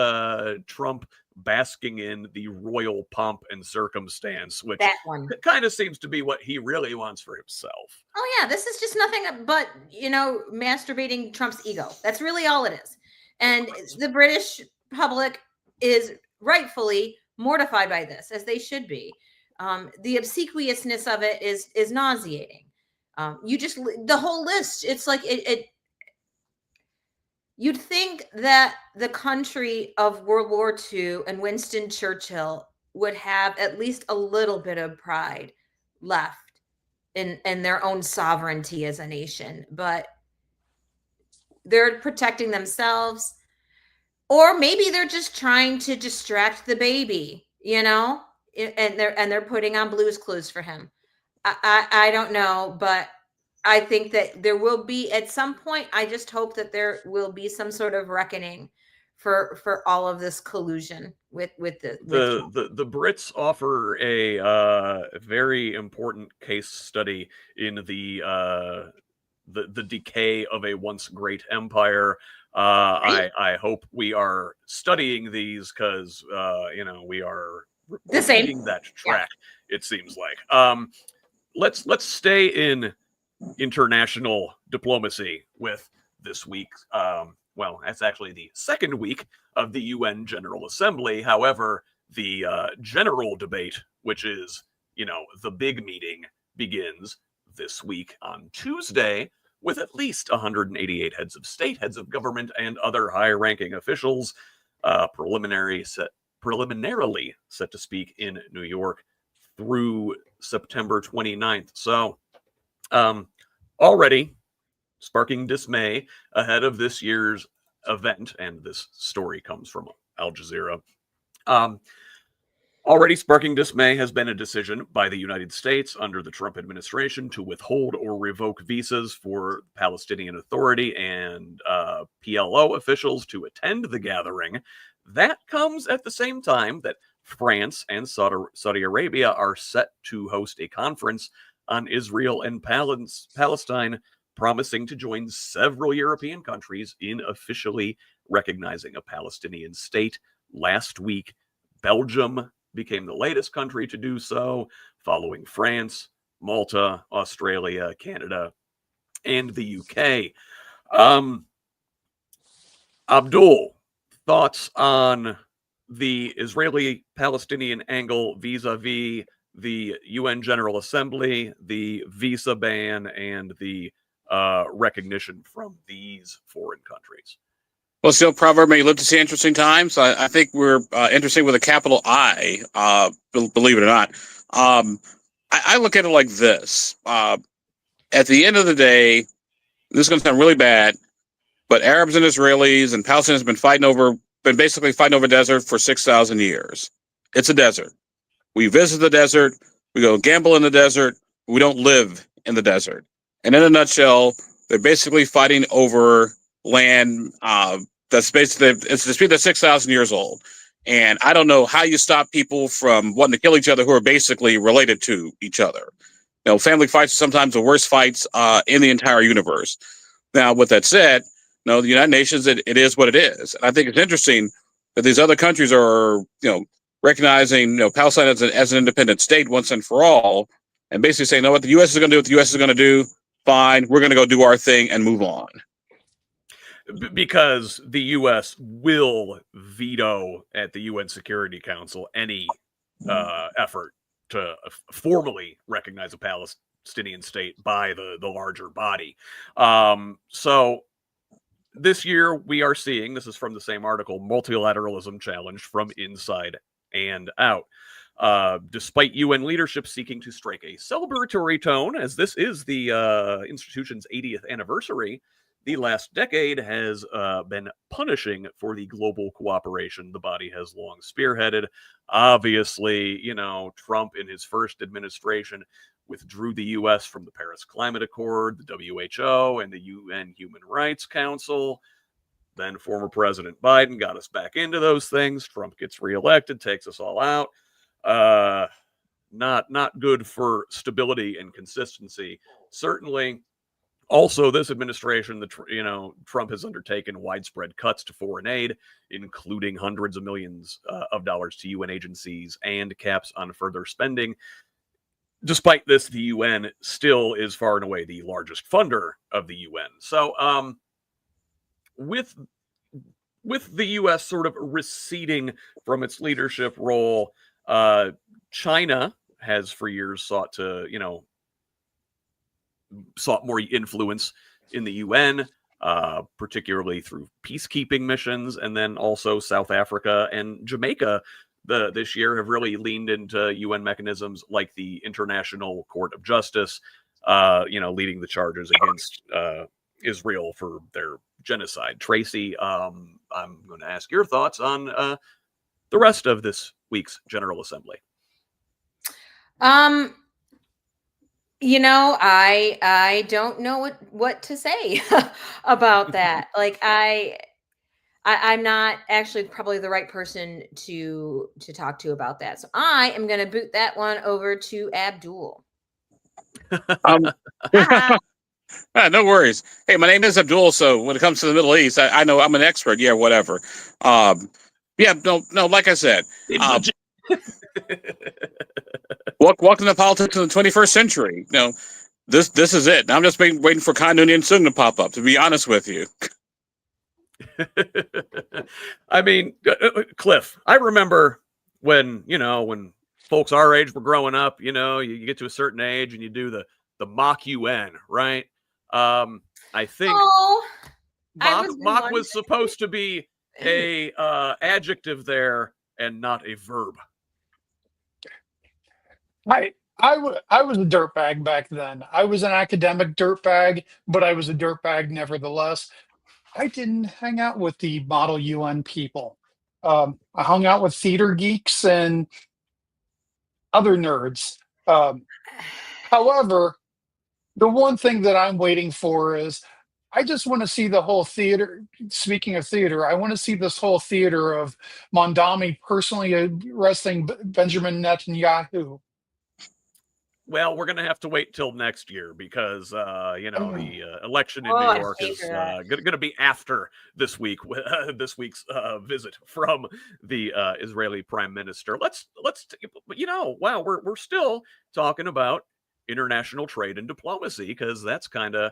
Trump basking in the royal pomp and circumstance, which kind of seems to be what he really wants for himself? Oh yeah, this is just nothing but masturbating Trump's ego. That's really all it is, and the British public is rightfully mortified by this, as they should be. The obsequiousness of it is nauseating. The whole list. It's like it. You'd think that the country of World War II and Winston Churchill would have at least a little bit of pride left in their own sovereignty as a nation, but they're protecting themselves, or maybe they're just trying to distract the baby, and they're putting on Blue's Clues for him. I don't know, but I think that there will be at some point. I just hope that there will be some sort of reckoning for all of this collusion with the Brits offer a very important case study in the decay of a once great empire. I hope we are studying these because we are repeating that track. Yeah. It seems like. Let's stay in international diplomacy with this week. Well, that's actually the second week of the UN General Assembly. However, the general debate, which is the big meeting, begins this week on Tuesday with at least 188 heads of state, heads of government, and other high-ranking officials preliminarily set to speak in New York through September 29th. So already sparking dismay ahead of this year's event, and this story comes from Al Jazeera. Already sparking dismay has been a decision by the United States under the Trump administration to withhold or revoke visas for Palestinian Authority and PLO officials to attend the gathering. That comes at the same time that France and Saudi Arabia are set to host a conference on Israel and Palestine, promising to join several European countries in officially recognizing a Palestinian state. Last week, Belgium became the latest country to do so, following France, Malta, Australia, Canada, and the UK. Abdul, thoughts on the Israeli-Palestinian angle vis-a-vis the UN General Assembly, the visa ban, and the recognition from these foreign countries? Well, still, proverb may live to see interesting times. I think we're interesting with a capital I, believe it or not. I look at it like this. At the end of the day, this is going to sound really bad, but Arabs and Israelis and Palestinians have been basically fighting over desert for 6,000 years. It's a desert. We visit the desert. We go gamble in the desert. We don't live in the desert. And in a nutshell, they're basically fighting over land that's basically it's a dispute that's 6,000 years old. And I don't know how you stop people from wanting to kill each other who are basically related to each other. You know, family fights are sometimes the worst fights in the entire universe. Now, with that said, the United Nations, it is what it is. And I think it's interesting that these other countries are, recognizing, Palestine as an independent state once and for all, and basically saying, what the U.S. is going to do, what the U.S. is going to do, fine, we're going to go do our thing and move on. Because the U.S. will veto at the UN Security Council any effort to formally recognize a Palestinian state by the larger body. So this year we are seeing, this is from the same article, multilateralism challenged from inside and out. Despite UN leadership seeking to strike a celebratory tone, as this is the institution's 80th anniversary, the last decade has been punishing for the global cooperation the body has long spearheaded. Obviously, Trump in his first administration withdrew the U.S. from the Paris Climate Accord, the WHO, and the UN Human Rights Council. Then former President Biden got us back into those things. Trump gets reelected, takes us all out. Not good for stability and consistency. Certainly, also this administration, Trump has undertaken widespread cuts to foreign aid, including hundreds of millions of dollars to UN agencies and caps on further spending. Despite this, the UN still is far and away the largest funder of the UN. So, with the U.S. sort of receding from its leadership role, China has for years sought more influence in the UN, particularly through peacekeeping missions, and then also South Africa and Jamaica this year have really leaned into UN mechanisms like the International Court of Justice, leading the charges against Israel for their genocide. Tracy, I'm going to ask your thoughts on the rest of this week's General Assembly. I don't know what to say about that. Like I'm not actually probably the right person to talk to about that. So I am going to boot that one over to Abdul. No worries. Hey, my name is Abdul. So when it comes to the Middle East, I know I'm an expert. Yeah, whatever. No. Like I said, welcome to politics in the 21st century. This is it. I'm just waiting for Khan Noonien Sung to pop up. To be honest with you. I mean, Cliff, I remember when folks our age were growing up, you get to a certain age and you do the mock UN, right? I think mock was supposed to be a adjective there and not a verb. I was a dirtbag back then. I was an academic dirtbag, but I was a dirtbag nevertheless. I didn't hang out with the model UN people. I hung out with theater geeks and other nerds. However, the one thing that I'm waiting for is I just want to see the whole theater. Speaking of theater, I want to see this whole theater of Mondami personally arresting Benjamin Netanyahu. Well, we're going to have to wait till next year because, the election in Oh, New I York hate is that. going to be after this week, this week's visit from the Israeli Prime Minister. Wow, we're still talking about international trade and diplomacy because that's kind of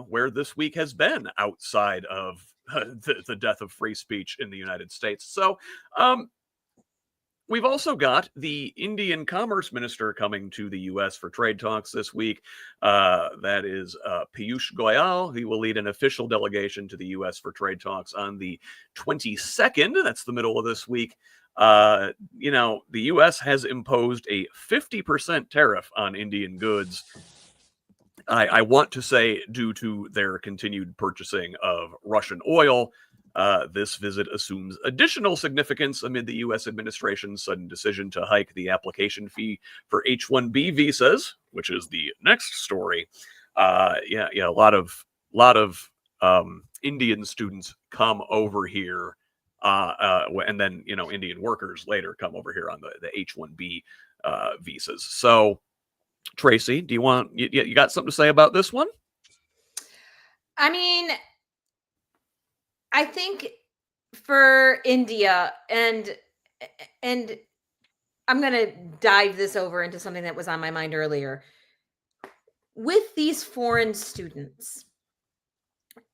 where this week has been outside of the death of free speech in the United States. So, we've also got the Indian Commerce Minister coming to the U.S. for trade talks this week. That is Piyush Goyal. He will lead an official delegation to the U.S. for trade talks on the 22nd. That's the middle of this week. The U.S. has imposed a 50% tariff on Indian goods. I want to say due to their continued purchasing of Russian oil. This visit assumes additional significance amid the U.S. administration's sudden decision to hike the application fee for H-1B visas, which is the next story. A lot of Indian students come over here, and then Indian workers later come over here on the H-1B visas. So, Tracy, do you got something to say about this one? I mean, I think for India and I'm going to dive this over into something that was on my mind earlier. With these foreign students,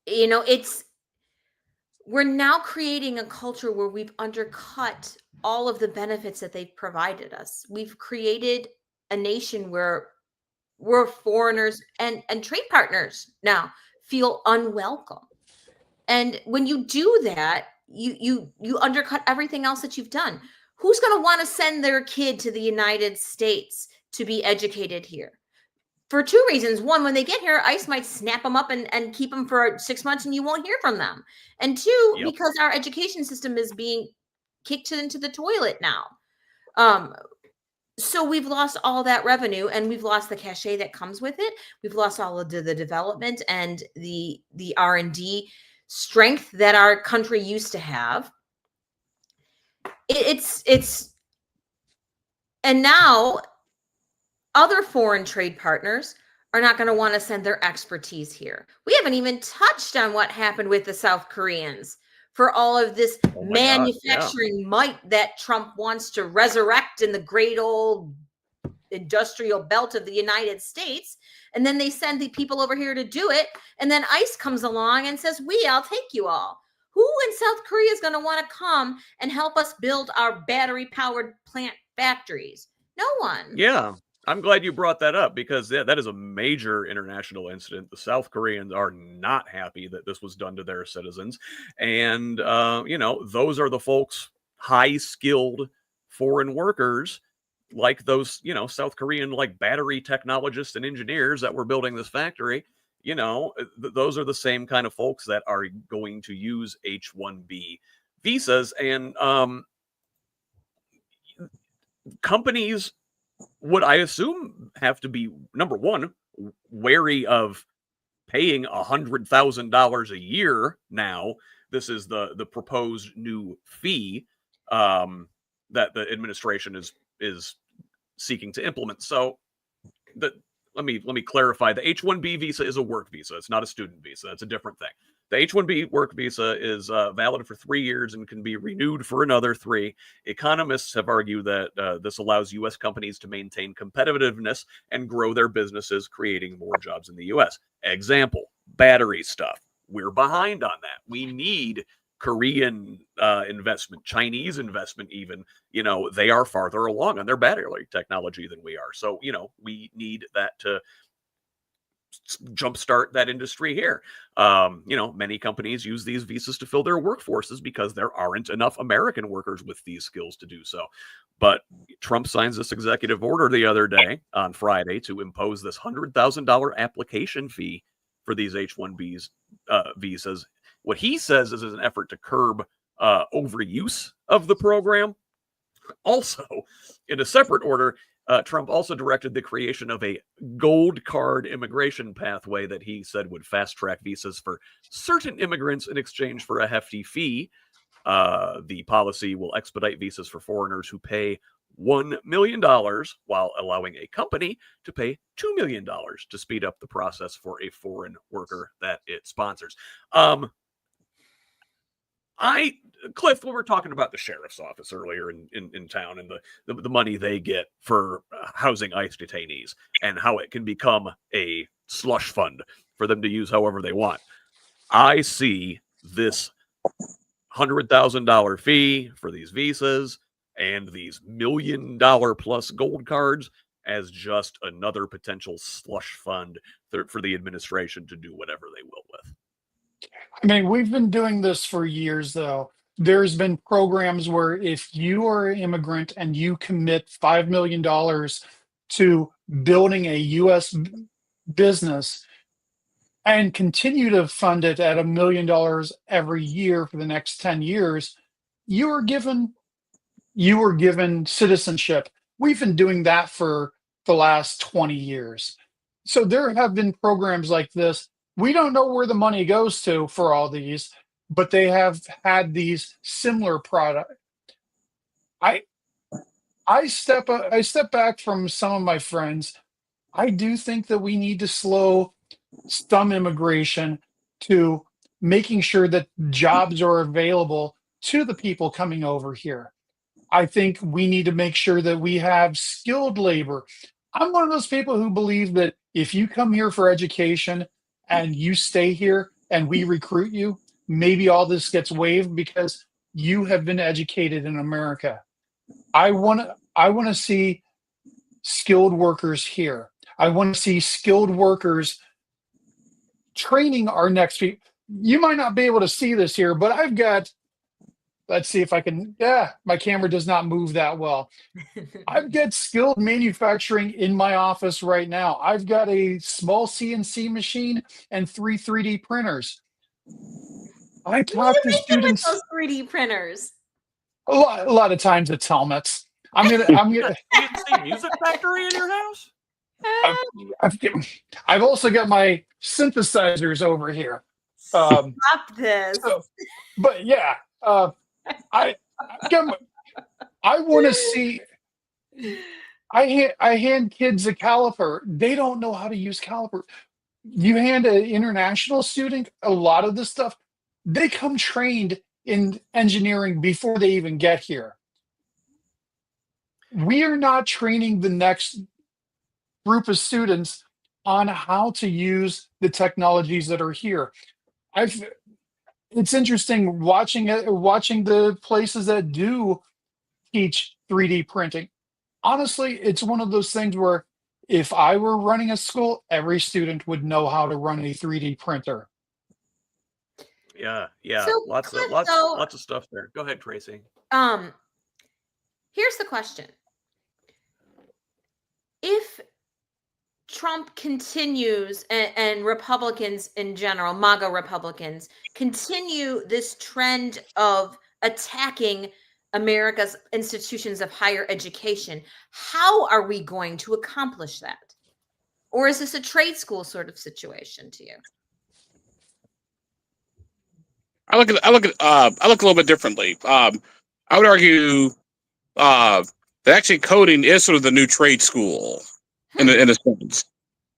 we're now creating a culture where we've undercut all of the benefits that they've provided us. We've created a nation where we're foreigners and trade partners now feel unwelcome. And when you do that, you undercut everything else that you've done. Who's going to want to send their kid to the United States to be educated here? For two reasons. One, when they get here, ICE might snap them up and keep them for 6 months and you won't hear from them. And two, Yep. because our education system is being kicked into the toilet now. So we've lost all that revenue and we've lost the cachet that comes with it. We've lost all of the development and the R&D strength that our country used to have. And now other foreign trade partners are not going to want to send their expertise here. We haven't even touched on what happened with the South Koreans for all of this manufacturing might that Trump wants to resurrect in the great old industrial belt of the United States. And then they send the people over here to do it. And then ICE comes along and says, I'll take you all. Who in South Korea is going to want to come and help us build our battery powered plant factories? No one. Yeah. I'm glad you brought that up because that is a major international incident. The South Koreans are not happy that this was done to their citizens. And, those are the folks, high-skilled foreign workers like those, South Korean like battery technologists and engineers that were building this factory. Those are the same kind of folks that are going to use H-1B visas. And companies would, I assume, have to be, number one, wary of paying $100,000 a year now. This is the proposed new fee that the administration is seeking to implement. So let me clarify. The H-1B visa is a work visa. It's not a student visa. It's a different thing. The H-1B work visa is valid for 3 years and can be renewed for another 3. Economists have argued that this allows U.S. companies to maintain competitiveness and grow their businesses, creating more jobs in the U.S. Example, battery stuff. We're behind on that. We need Korean investment, Chinese investment even. They are farther along on their battery technology than we are. So, we need that to jumpstart that industry here. Many companies use these visas to fill their workforces because there aren't enough American workers with these skills to do so. But Trump signs this executive order the other day on Friday to impose this $100,000 application fee for these H-1Bs visas. What he says is an effort to curb overuse of the program. Also, in a separate order, Trump also directed the creation of a gold card immigration pathway that he said would fast-track visas for certain immigrants in exchange for a hefty fee. The policy will expedite visas for foreigners who pay $1 million while allowing a company to pay $2 million to speed up the process for a foreign worker that it sponsors. Cliff, we were talking about the sheriff's office earlier in town and the money they get for housing ICE detainees and how it can become a slush fund for them to use however they want. I see this $100,000 fee for these visas and these $1 million plus gold cards as just another potential slush fund for the administration to do whatever they will with. I mean, we've been doing this for years, though. There's been programs where if you are an immigrant and you commit $5 million to building a U.S. business and continue to fund it at $1 million every year for the next 10 years, you were given citizenship. We've been doing that for the last 20 years. So there have been programs like this. We don't know where the money goes to for all these, but they have had these similar products. I step back from some of my friends. I do think that we need to slow some immigration to making sure that jobs are available to the people coming over here. I think we need to make sure that we have skilled labor. I'm one of those people who believe that if you come here for education and you stay here and we recruit you, maybe all this gets waived because you have been educated in America. I want to see skilled workers here. I want to see skilled workers training our next people. You might not be able to see this here, but I've got, let's see if I can, my camera does not move that well. I've got skilled manufacturing in my office right now. I've got a small CNC machine and 3 3D printers. I talk to students. With those 3D printers? A lot of times it's helmets. I'm gonna CNC music factory in your house? I've also got my synthesizers over here. Stop this. But yeah, I want to see. I hand kids a caliper. They don't know how to use caliper. You hand an international student a lot of this stuff. They come trained in engineering before they even get here. We are not training the next group of students on how to use the technologies that are here. It's interesting watching the places that do teach 3D printing. Honestly, it's one of those things where if I were running a school, every student would know how to run a 3D printer. Yeah. So, lots Cliff, of stuff there. Go ahead, Tracy. Here's the question. If Trump continues and Republicans in general, MAGA Republicans, continue this trend of attacking America's institutions of higher education, how are we going to accomplish that? Or is this a trade school sort of situation to you? I look a little bit differently. I would argue that actually coding is sort of the new trade school in a sense.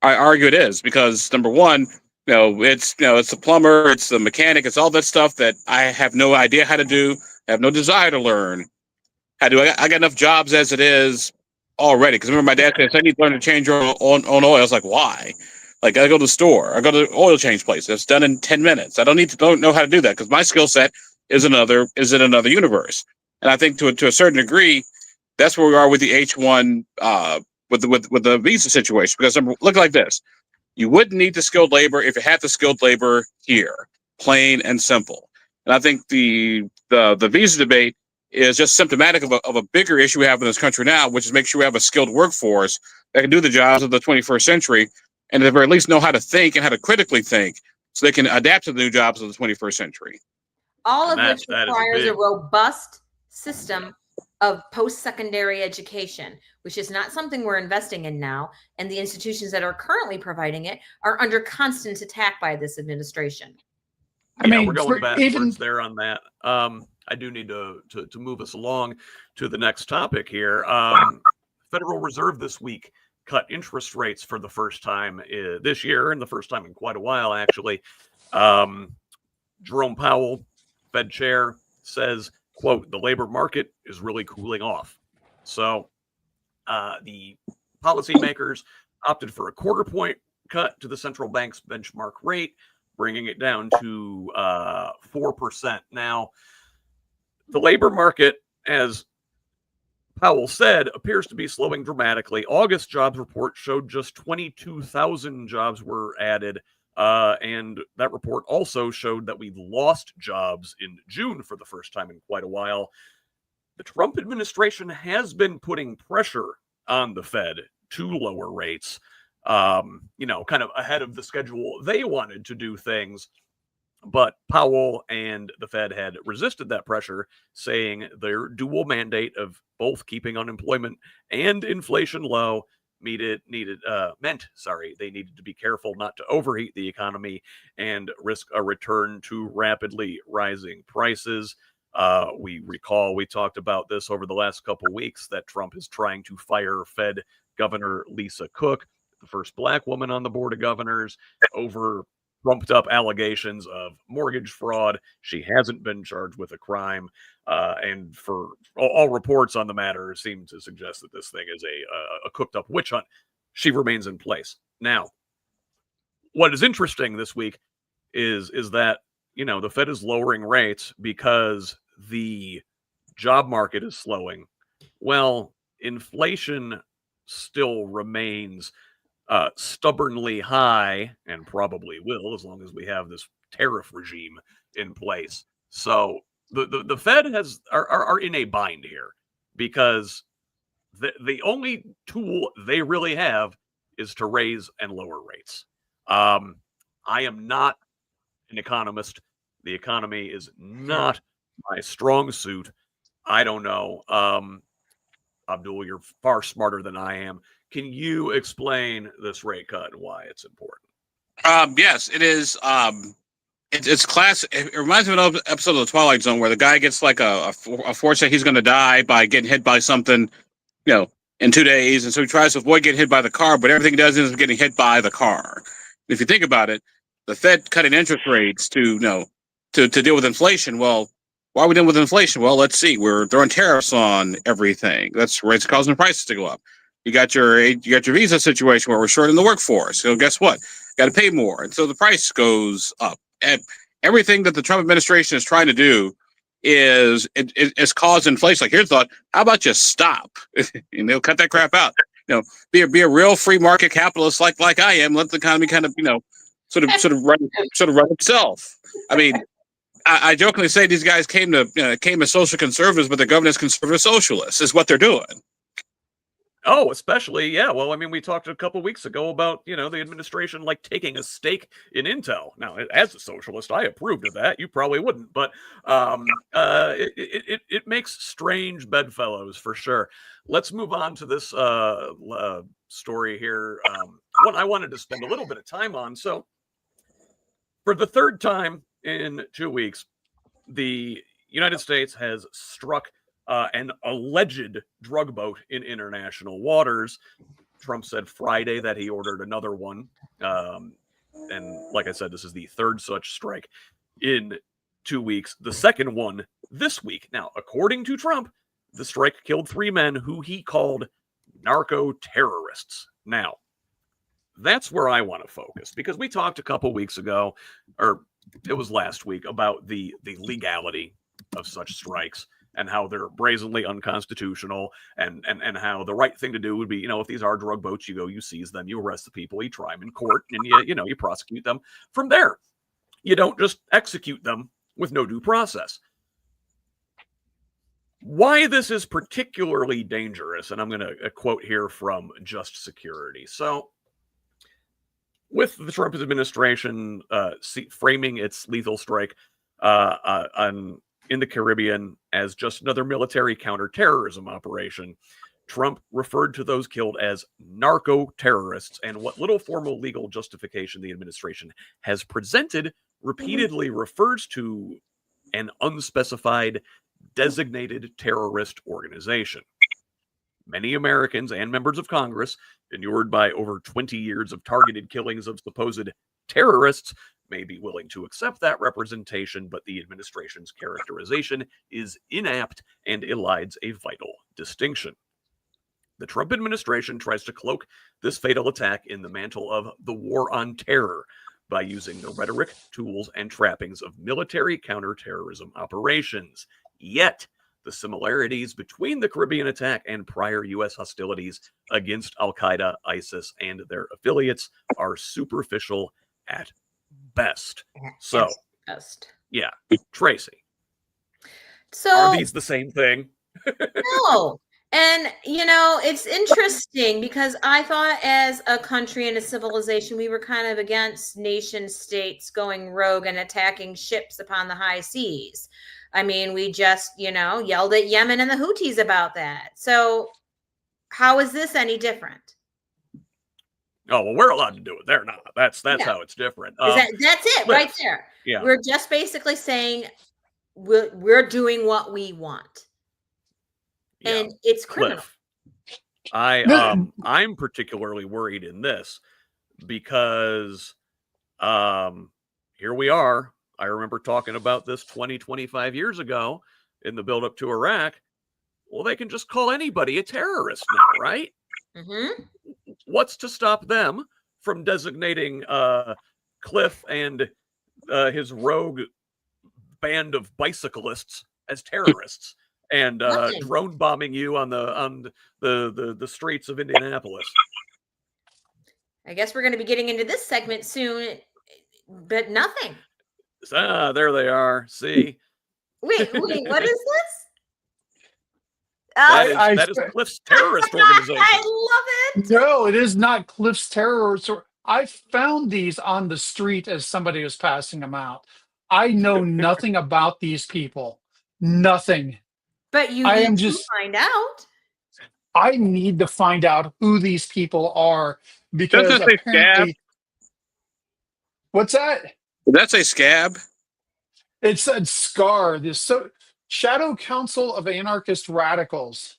I argue it is because number one, it's the plumber, it's the mechanic, it's all that stuff that I have no idea how to do, I have no desire to learn how to do. I got enough jobs as it is already. Because remember, my dad said I need to learn to change oil on oil. I was like, why? Like I go to the store, I go to the oil change place. It's done in 10 minutes. I don't know how to do that because my skill set is in another universe. And I think to a certain degree, that's where we are with the H1 with the visa situation. Because look like this: you wouldn't need the skilled labor if you had the skilled labor here, plain and simple. And I think the visa debate is just symptomatic of a bigger issue we have in this country now, which is make sure we have a skilled workforce that can do the jobs of the 21st century, and at the very least know how to think and how to critically think, so they can adapt to the new jobs of the 21st century. All of which requires a robust system of post-secondary education, which is not something we're investing in now, and the institutions that are currently providing it are under constant attack by this administration. We're going backwards there on that. I do need to move us along to the next topic here. Federal Reserve this week cut interest rates for the first time this year, and the first time in quite a while, actually. Jerome Powell, Fed chair, says, quote, the labor market is really cooling off. So the policymakers opted for a quarter point cut to the central bank's benchmark rate, bringing it down to 4%. Now, the labor market, as Powell said, appears to be slowing dramatically. August jobs report showed just 22,000 jobs were added. And that report also showed that we lost jobs in June for the first time in quite a while. The Trump administration has been putting pressure on the Fed to lower rates, kind of ahead of the schedule. They wanted to do things, but Powell and the Fed had resisted that pressure, saying their dual mandate of both keeping unemployment and inflation low meant they needed to be careful not to overheat the economy and risk a return to rapidly rising prices. We recall we talked about this over the last couple of weeks, that Trump is trying to fire Fed Governor Lisa Cook, the first Black woman on the board of governors, over trumped up allegations of mortgage fraud. She hasn't been charged with a crime. And for all reports on the matter seem to suggest that this thing is a cooked up witch hunt. She remains in place. Now, what is interesting this week is that, the Fed is lowering rates because the job market is slowing. Well, inflation still remains stubbornly high, and probably will as long as we have this tariff regime in place. So the Fed are in a bind here, because the only tool they really have is to raise and lower rates. I am not an economist. The economy is not my strong suit. I don't know. Abdul, you're far smarter than I am. Can you explain this rate cut and why it's important? Yes, it is. It's class. It reminds me of an episode of The Twilight Zone where the guy gets like a foresight he's going to die by getting hit by something, in 2 days, and so he tries to avoid getting hit by the car, but everything he does is getting hit by the car. If you think about it, the Fed cutting interest rates to deal with inflation. Well, why are we dealing with inflation? Well, let's see. We're throwing tariffs on everything. That's rates causing prices to go up. You got your visa situation where we're short in the workforce. So guess what? Got to pay more, and so the price goes up. And everything that the Trump administration is trying to do is cause inflation. Like, here's the thought: how about you stop? And they'll cut that crap out. Be a real free market capitalist like I am. Let the economy kind of sort of run itself. I mean, I jokingly say these guys came as social conservatives, but they're governed as conservative socialists. Is what they're doing. Oh, especially, yeah. Well, I mean, we talked a couple weeks ago about, the administration like taking a stake in Intel. Now, as a socialist, I approved of that. You probably wouldn't, but it makes strange bedfellows for sure. Let's move on to this story here. One I wanted to spend a little bit of time on. So, for the third time in 2 weeks, the United States has struck an alleged drug boat in international waters. Trump said Friday that he ordered another one. And like I said, this is the third such strike in 2 weeks. The second one this week. Now, according to Trump, the strike killed 3 men who he called narco-terrorists. Now, that's where I want to focus, because we talked a couple weeks ago, or it was last week, about the legality of such strikes and how they're brazenly unconstitutional, and how the right thing to do would be, if these are drug boats, you go, you seize them, you arrest the people, you try them in court, and you prosecute them from there. You don't just execute them with no due process. Why this is particularly dangerous, and I'm going to quote here from Just Security. So, with the Trump administration framing its lethal strike in the Caribbean as just another military counterterrorism operation, Trump referred to those killed as narco-terrorists, and what little formal legal justification the administration has presented repeatedly refers to an unspecified designated terrorist organization. Many Americans and members of Congress, inured by over 20 years of targeted killings of supposed terrorists, may be willing to accept that representation, but the administration's characterization is inapt and elides a vital distinction. The Trump administration tries to cloak this fatal attack in the mantle of the war on terror by using the rhetoric, tools, and trappings of military counterterrorism operations. Yet, the similarities between the Caribbean attack and prior U.S. hostilities against Al-Qaeda, ISIS, and their affiliates are superficial at best. So, yeah, Tracy. So, are these the same thing? No. And, it's interesting because I thought as a country and a civilization, we were kind of against nation states going rogue and attacking ships upon the high seas. I mean, we just, yelled at Yemen and the Houthis about that. So how is this any different? Oh, well, we're allowed to do it. They're not. That's how it's different. That's it right there. Yeah. We're just basically saying we're doing what we want. Yeah. And it's criminal. Cliff, I'm particularly worried in this because here we are. I remember talking about this 25 years ago in the buildup to Iraq. Well, they can just call anybody a terrorist now, right? Mm-hmm. What's to stop them from designating Cliff and his rogue band of bicyclists as terrorists and drone bombing you on the streets of Indianapolis? I guess we're going to be getting into this segment soon, but nothing. There they are. See? Wait, what is this? That is Cliff's terrorist organization. I love it. No, it is not Cliff's terrorist. I found these on the street as somebody was passing them out. I know nothing about these people. Nothing. But you need to find out. I need to find out who these people are because apparently. What's that? Did that say scab? It said SCAR, this Shadow Council of Anarchist Radicals.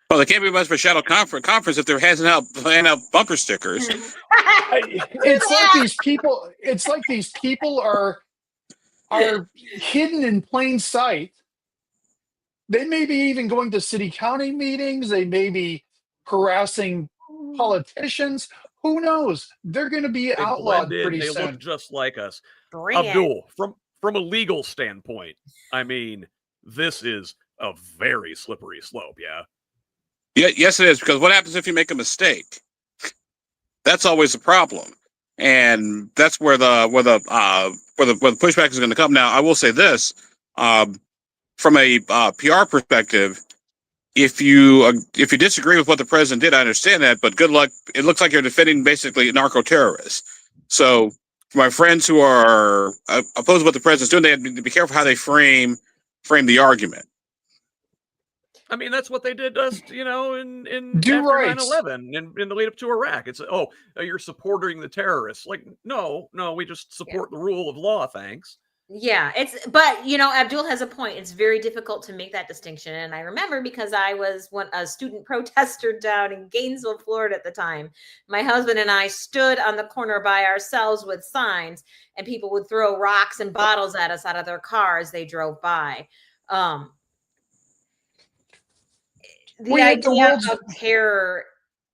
Well, they can't be much of a shadow conference if they're handing out bumper stickers. It's like these people. It's like these people are hidden in plain sight. They may be even going to city county meetings. They may be harassing politicians. Who knows? They're going to be outlawed pretty soon. They look just like us. Abdul, from a legal standpoint, I mean, this is a very slippery slope. Yeah. Yes, it is, because what happens if you make a mistake? That's always a problem, and that's where the pushback is going to come. Now, I will say this: from a PR perspective, if you disagree with what the president did, I understand that, but good luck. It looks like you're defending basically narco terrorists. So, for my friends who are opposed to what the president's doing, they have to be careful how they frame the argument. I mean, that's what they did us, in after 9/11 in the lead up to Iraq. It's you're supporting the terrorists. Like, no, we just support the rule of law. Thanks. Yeah, but Abdul has a point. It's very difficult to make that distinction. And I remember because I was a student protester down in Gainesville, Florida at the time. My husband and I stood on the corner by ourselves with signs, and people would throw rocks and bottles at us out of their car as they drove by. The idea of terror,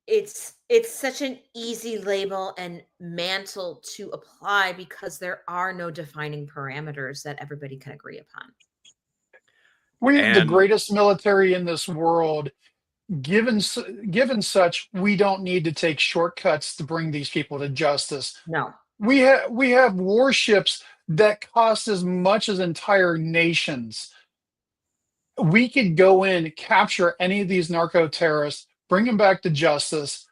it's such an easy label and mantle to apply because there are no defining parameters that everybody can agree upon. We have the greatest military in this world. Given such, we don't need to take shortcuts to bring these people to justice. No. We have warships that cost as much as entire nations. We could go in, capture any of these narco terrorists, bring them back to justice.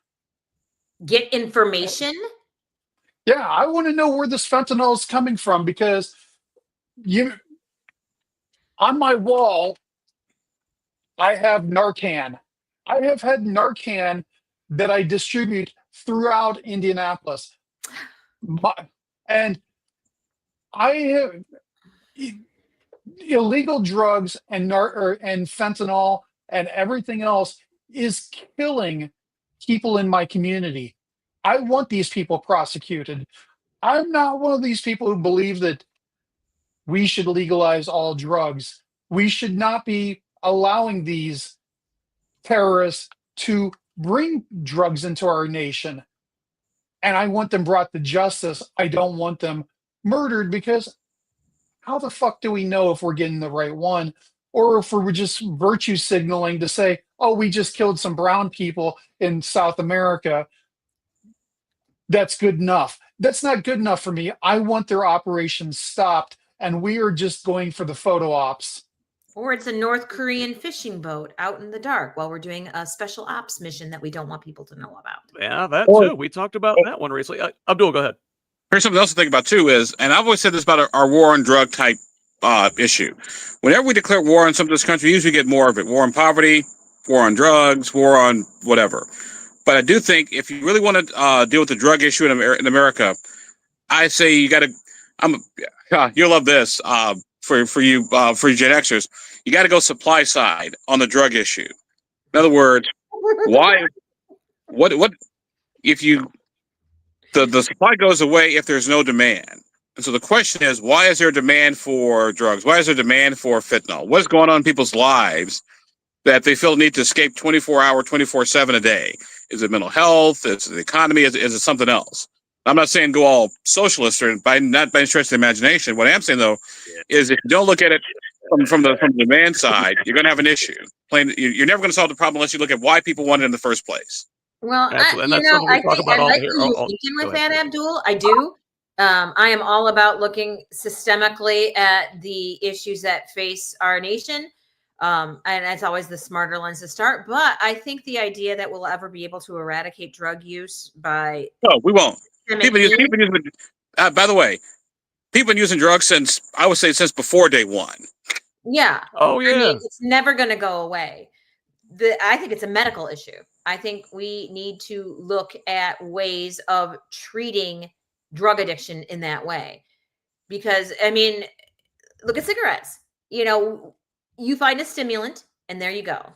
Get information? Yeah, I want to know where this fentanyl is coming from because on my wall, I have Narcan. I have had Narcan that I distribute throughout Indianapolis. And illegal drugs and and fentanyl and everything else is killing people in my community. I want these people prosecuted. I'm not one of these people who believe that we should legalize all drugs. We should not be allowing these terrorists to bring drugs into our nation. And I want them brought to justice. I don't want them murdered, because how the fuck do we know if we're getting the right one, or if we're just virtue signaling to say, oh, we just killed some brown people in South America? That's good enough. That's not good enough for me. I want their operations stopped, and we are just going for the photo ops. Or it's a North Korean fishing boat out in the dark while we're doing a special ops mission that we don't want people to know about. Yeah, that too. We talked about that one recently. Abdul, go ahead. Here's something else to think about too is, and I've always said this about our war on drug type issue. Whenever we declare war on something in this country, we usually get more of it. War on poverty, war on drugs, war on whatever. But I do think if you really want to deal with the drug issue in America, I say you got to. You'll love this for you Gen Xers. You got to go supply side on the drug issue. In other words, why? What if you the supply goes away if there's no demand? And so the question is, why is there demand for drugs? Why is there demand for fentanyl? What's going on in people's lives that they feel need to escape 24-hour, 24/7 a day? Is it mental health? Is it the economy? Is it something else? I'm not saying go all socialist or not by any stretch of the imagination. What I am saying though is if you don't look at it from the demand side, you're going to have an issue. You're never going to solve the problem unless you look at why people want it in the first place. Well, I like you thinking with that, Abdul. I do. I am all about looking systemically at the issues that face our nation. And that's always the smarter lens to start. But I think the idea that we'll ever be able to eradicate drug use by... No, we won't. People using, by the way, people have been using drugs since before day one. Yeah. Oh, yeah. I mean, it's never going to go away. I think it's a medical issue. I think we need to look at ways of treating drug addiction in that way. Because, I mean, look at cigarettes. You find a stimulant, and there you go.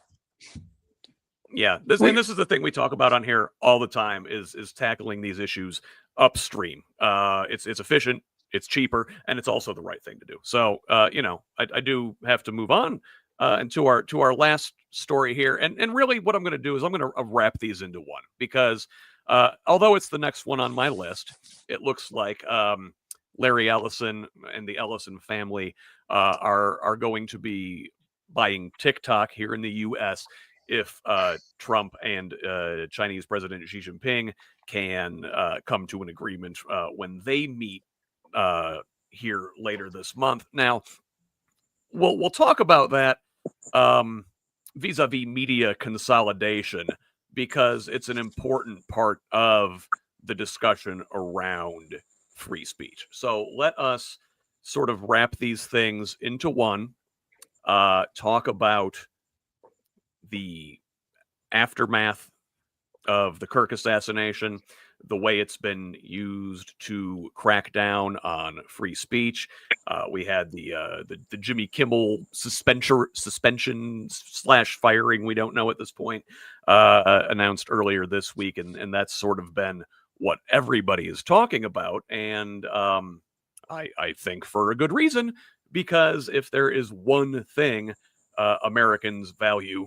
Yeah, this is the thing we talk about on here all the time is tackling these issues upstream. It's efficient, it's cheaper, and it's also the right thing to do. So, I do have to move on and to our last story here. And really what I'm going to do is I'm going to wrap these into one, because although it's the next one on my list, it looks like Larry Ellison and the Ellison family are going to be buying TikTok here in the U.S. if Trump and Chinese President Xi Jinping can come to an agreement when they meet here later this month. Now, we'll talk about that vis-a-vis media consolidation, because it's an important part of the discussion around free speech. So let us sort of wrap these things into one, talk about the aftermath of the Kirk assassination, the way it's been used to crack down on free speech. We had the Jimmy Kimmel suspension / firing, we don't know at this point, announced earlier this week, and that's sort of been what everybody is talking about. And I think for a good reason, because if there is one thing Americans value,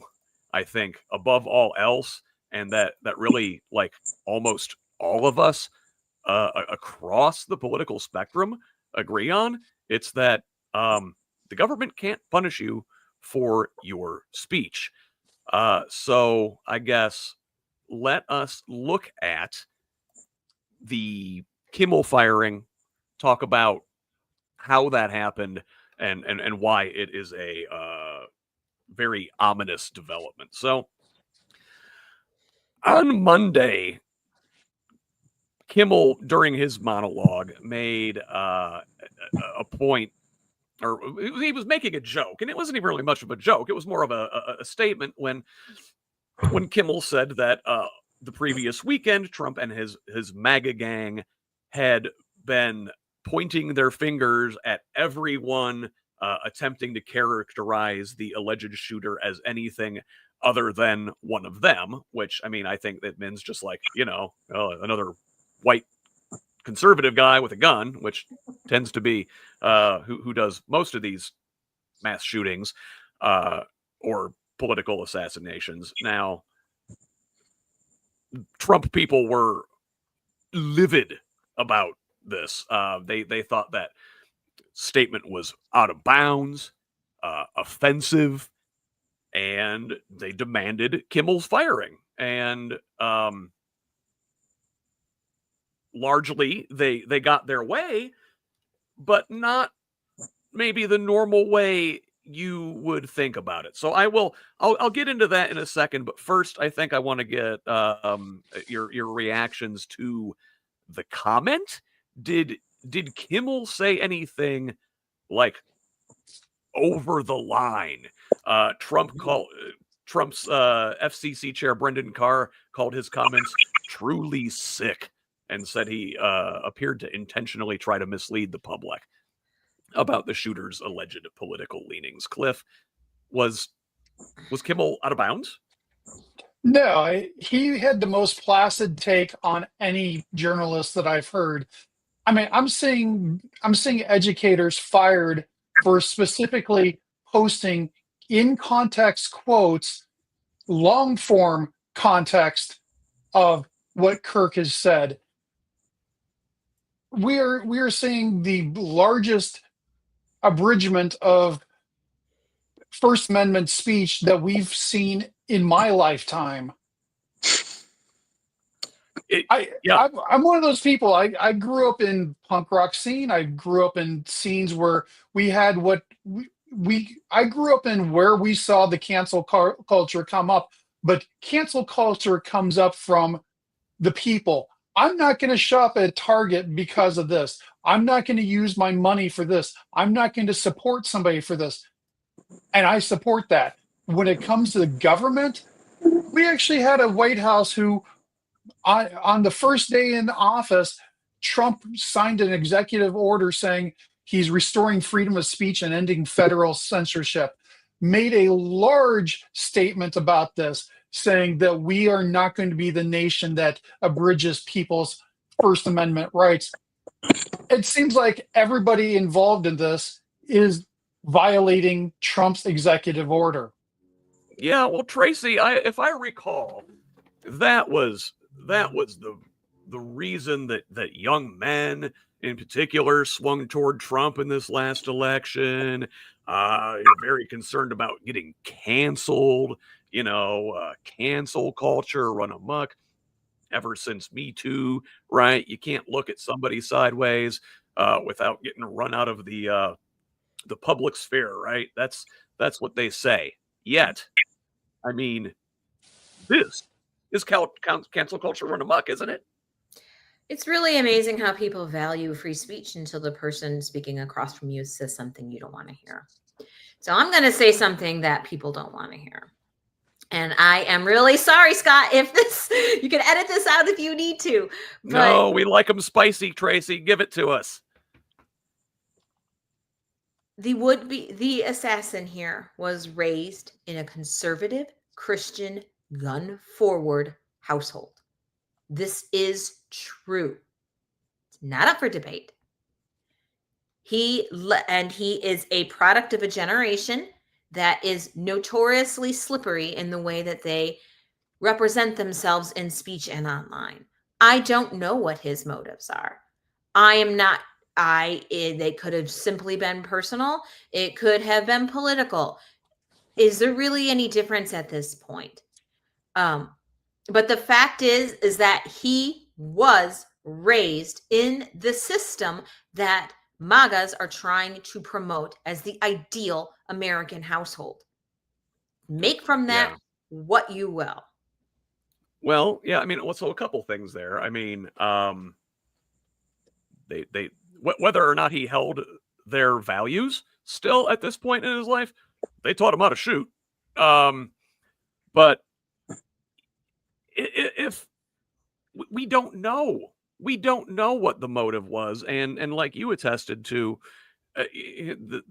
I think above all else, and that really, like, almost all of us across the political spectrum agree on, it's that the government can't punish you for your speech. So I guess let us look at the Kimmel firing, talk about how that happened, and why it is a very ominous development. So on Monday, Kimmel, during his monologue, made a point, or he was making a joke, and it wasn't even really much of a joke. It was more of a statement when Kimmel said that the previous weekend, Trump and his MAGA gang had been pointing their fingers at everyone attempting to characterize the alleged shooter as anything other than one of them, which, I mean, I think that means just like, another white conservative guy with a gun, which tends to be who does most of these mass shootings or political assassinations. Now, Trump people were livid about this. They thought that statement was out of bounds, offensive, and they demanded Kimmel's firing. And largely, they got their way, but not maybe the normal way you would think about it. So I'll get into that in a second, but first I think I want to get your reactions to the comment. Did Kimmel say anything like over the line? Trump's FCC chair Brendan Carr called his comments truly sick and said he appeared to intentionally try to mislead the public about the shooter's alleged political leanings. Cliff, was Kimmel out of bounds? No, he had the most placid take on any journalist that I've heard. I mean, I'm seeing educators fired for specifically posting in context quotes, long form context of what Kirk has said. We are seeing the largest abridgment of First Amendment speech that we've seen in my lifetime. I'm one of those people. I grew up in punk rock scene. I grew up in scenes where we had I grew up in where we saw the cancel culture come up, but cancel culture comes up from the people. I'm not going to shop at Target because of this. I'm not going to use my money for this. I'm not going to support somebody for this. And I support that. When it comes to the government, we actually had a White House who, on the first day in office, Trump signed an executive order saying he's restoring freedom of speech and ending federal censorship, made a large statement about this, saying that we are not going to be the nation that abridges people's First Amendment rights. It seems like everybody involved in this is violating Trump's executive order. Yeah, well, Tracy, if I recall, that was the reason that young men in particular swung toward Trump in this last election. You're very concerned about getting canceled, cancel culture run amok ever since Me Too, right? You can't look at somebody sideways without getting run out of the public sphere, right? That's what they say. Yet, I mean, this is cancel culture run amok, isn't it? It's really amazing how people value free speech until the person speaking across from you says something you don't want to hear. So I'm going to say something that people don't want to hear. And I am really sorry, Scott, if you can edit this out if you need to. But no, we like them spicy, Tracy. Give it to us. The assassin here was raised in a conservative, Christian, gun-forward household. This is true. It's not up for debate. He is a product of a generation that is notoriously slippery in the way that they represent themselves in speech and online. I don't know what his motives are. They could have simply been personal. It could have been political. Is there really any difference at this point? But the fact is that he was raised in the system that MAGAs are trying to promote as the ideal American household. Make from that what you will. Well, yeah, I mean, so a couple things there. I mean, they whether or not he held their values still at this point in his life, they taught him how to shoot. But if we don't know we don't know what the motive was, and like you attested to, the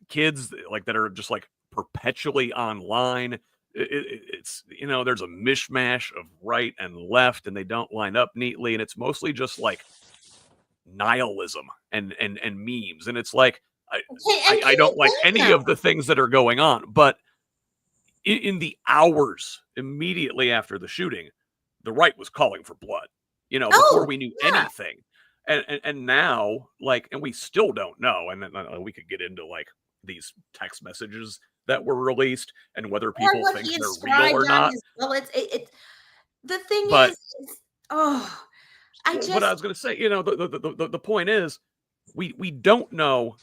kids like that are just like perpetually online. It's there's a mishmash of right and left, and they don't line up neatly, and it's mostly just like nihilism and memes, and it's like I don't like any of the things that are going on, but in the hours immediately after the shooting, the right was calling for blood, before we knew anything. And now, like, and we still don't know. And we could get into like these text messages that were released and whether people think they're real or not. The thing But, is, what I was going to say, the point is, we don't know,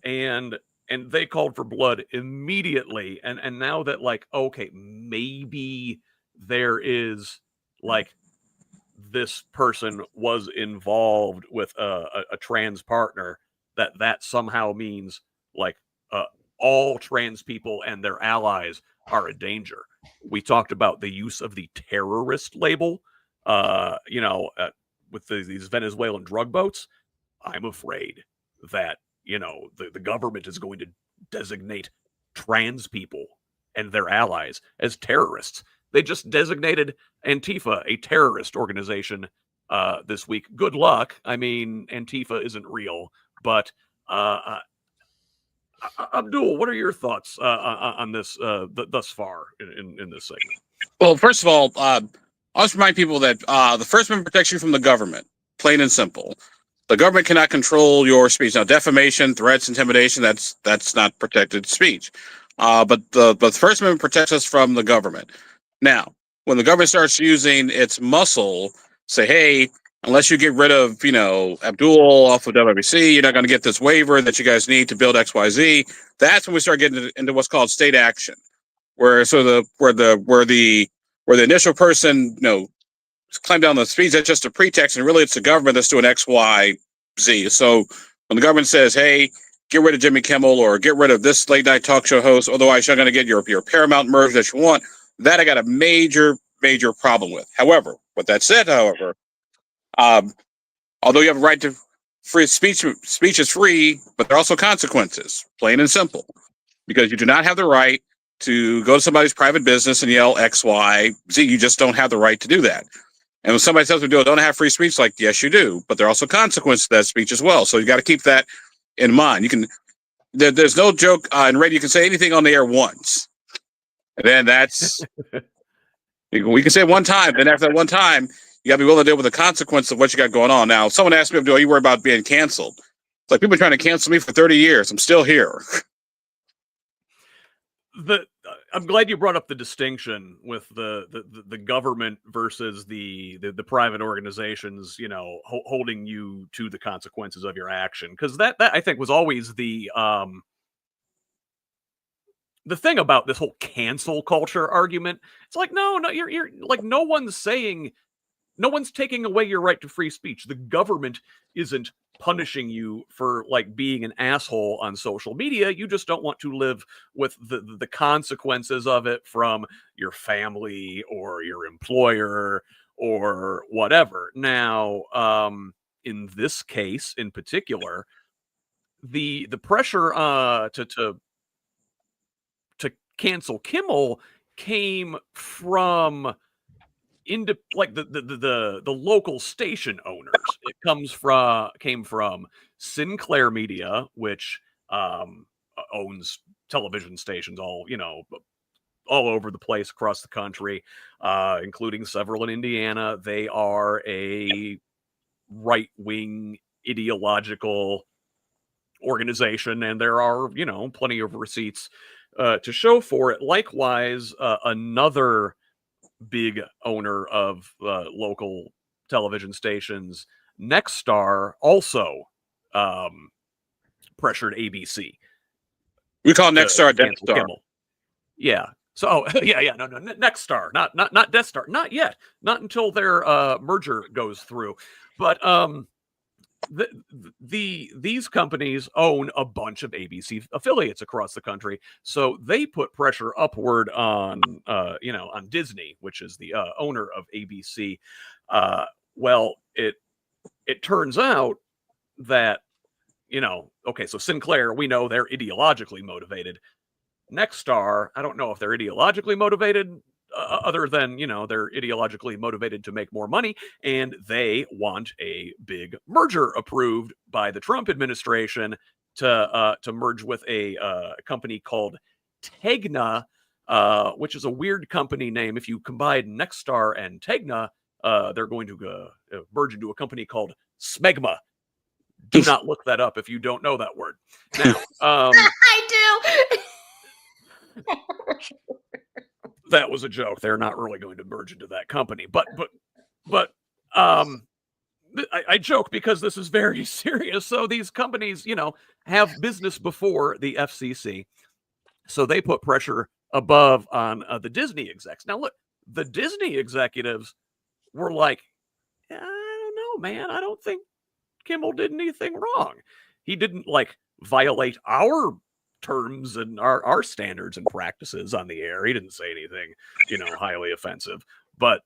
and they called for blood immediately, and now that, like, okay, maybe there is like this person was involved with a trans partner, that somehow means like all trans people and their allies are a danger. We talked about the use of the terrorist label, with these Venezuelan drug boats. I'm afraid that the government is going to designate trans people and their allies as terrorists. They just designated Antifa a terrorist organization this week. Good luck. I mean, Antifa isn't real, but Abdul, what are your thoughts on this thus far in this segment? Well, first of all, I'll just remind people that the First Amendment protects you from the government, plain and simple. The government cannot control your speech. Now, defamation, threats, intimidation, that's not protected speech. But the First Amendment protects us from the government. Now, when the government starts using its muscle, say, hey, unless you get rid of, Abdul off of WBC, you're not going to get this waiver that you guys need to build XYZ. That's when we start getting into what's called state action, where the initial person, climb down the speech, that's just a pretext, and really it's the government that's doing X, Y, Z. So when the government says, hey, get rid of Jimmy Kimmel or get rid of this late night talk show host, otherwise you're not going to get your Paramount merge that you want, that I got a major problem with. However, with that said, although you have a right to free speech is free, but there are also consequences, plain and simple, because you do not have the right to go to somebody's private business and yell X, Y, Z. You just don't have the right to do that. And when somebody tells me, don't have free speech, like, yes, you do, but there are also consequences to that speech as well. So you got to keep that in mind. There's no joke in radio. You can say anything on the air once, and then that's we can say it one time. Then after that one time, you got to be willing to deal with the consequence of what you got going on. Now, someone asked me, are you worried about being canceled? It's like, people are trying to cancel me for 30 years. I'm still here. I'm glad you brought up the distinction with the government versus the private organizations, holding you to the consequences of your action, because that I think was always the thing about this whole cancel culture argument. It's like, no, you're like, no one's taking away your right to free speech. The government isn't punishing you for like being an asshole on social media. You just don't want to live with the consequences of it from your family or your employer or whatever. Now, in this case in particular, the pressure to cancel Kimmel came from like the local station owners. It came from Sinclair Media, which owns television stations all over the place across the country, including several in Indiana. They are a right-wing ideological organization, and there are plenty of receipts to show for it. Likewise, another big owner of local television stations, Nexstar, also pressured ABC. We call Nexstar Death Star. Kimmel. Yeah. So no, Nexstar, not Death Star, not yet, not until their merger goes through. But these companies own a bunch of ABC affiliates across the country, so they put pressure upward on on Disney, which is the owner of ABC. Well, it it turns out that, okay, so Sinclair, we know they're ideologically motivated. Nexstar, I don't know if they're ideologically motivated, other than, they're ideologically motivated to make more money, and they want a big merger approved by the Trump administration to merge with a company called Tegna, which is a weird company name. If you combine Nexstar and Tegna, they're going to merge into a company called Smegma. Do not look that up if you don't know that word. Now, I do. that was a joke. They're not really going to merge into that company, but I joke because this is very serious. So these companies, have business before the FCC, so they put pressure above on the Disney execs. Now, look, the Disney executives were like, I don't know, man. I don't think Kimmel did anything wrong. He didn't violate our terms and our standards and practices on the air. He didn't say anything, highly offensive. But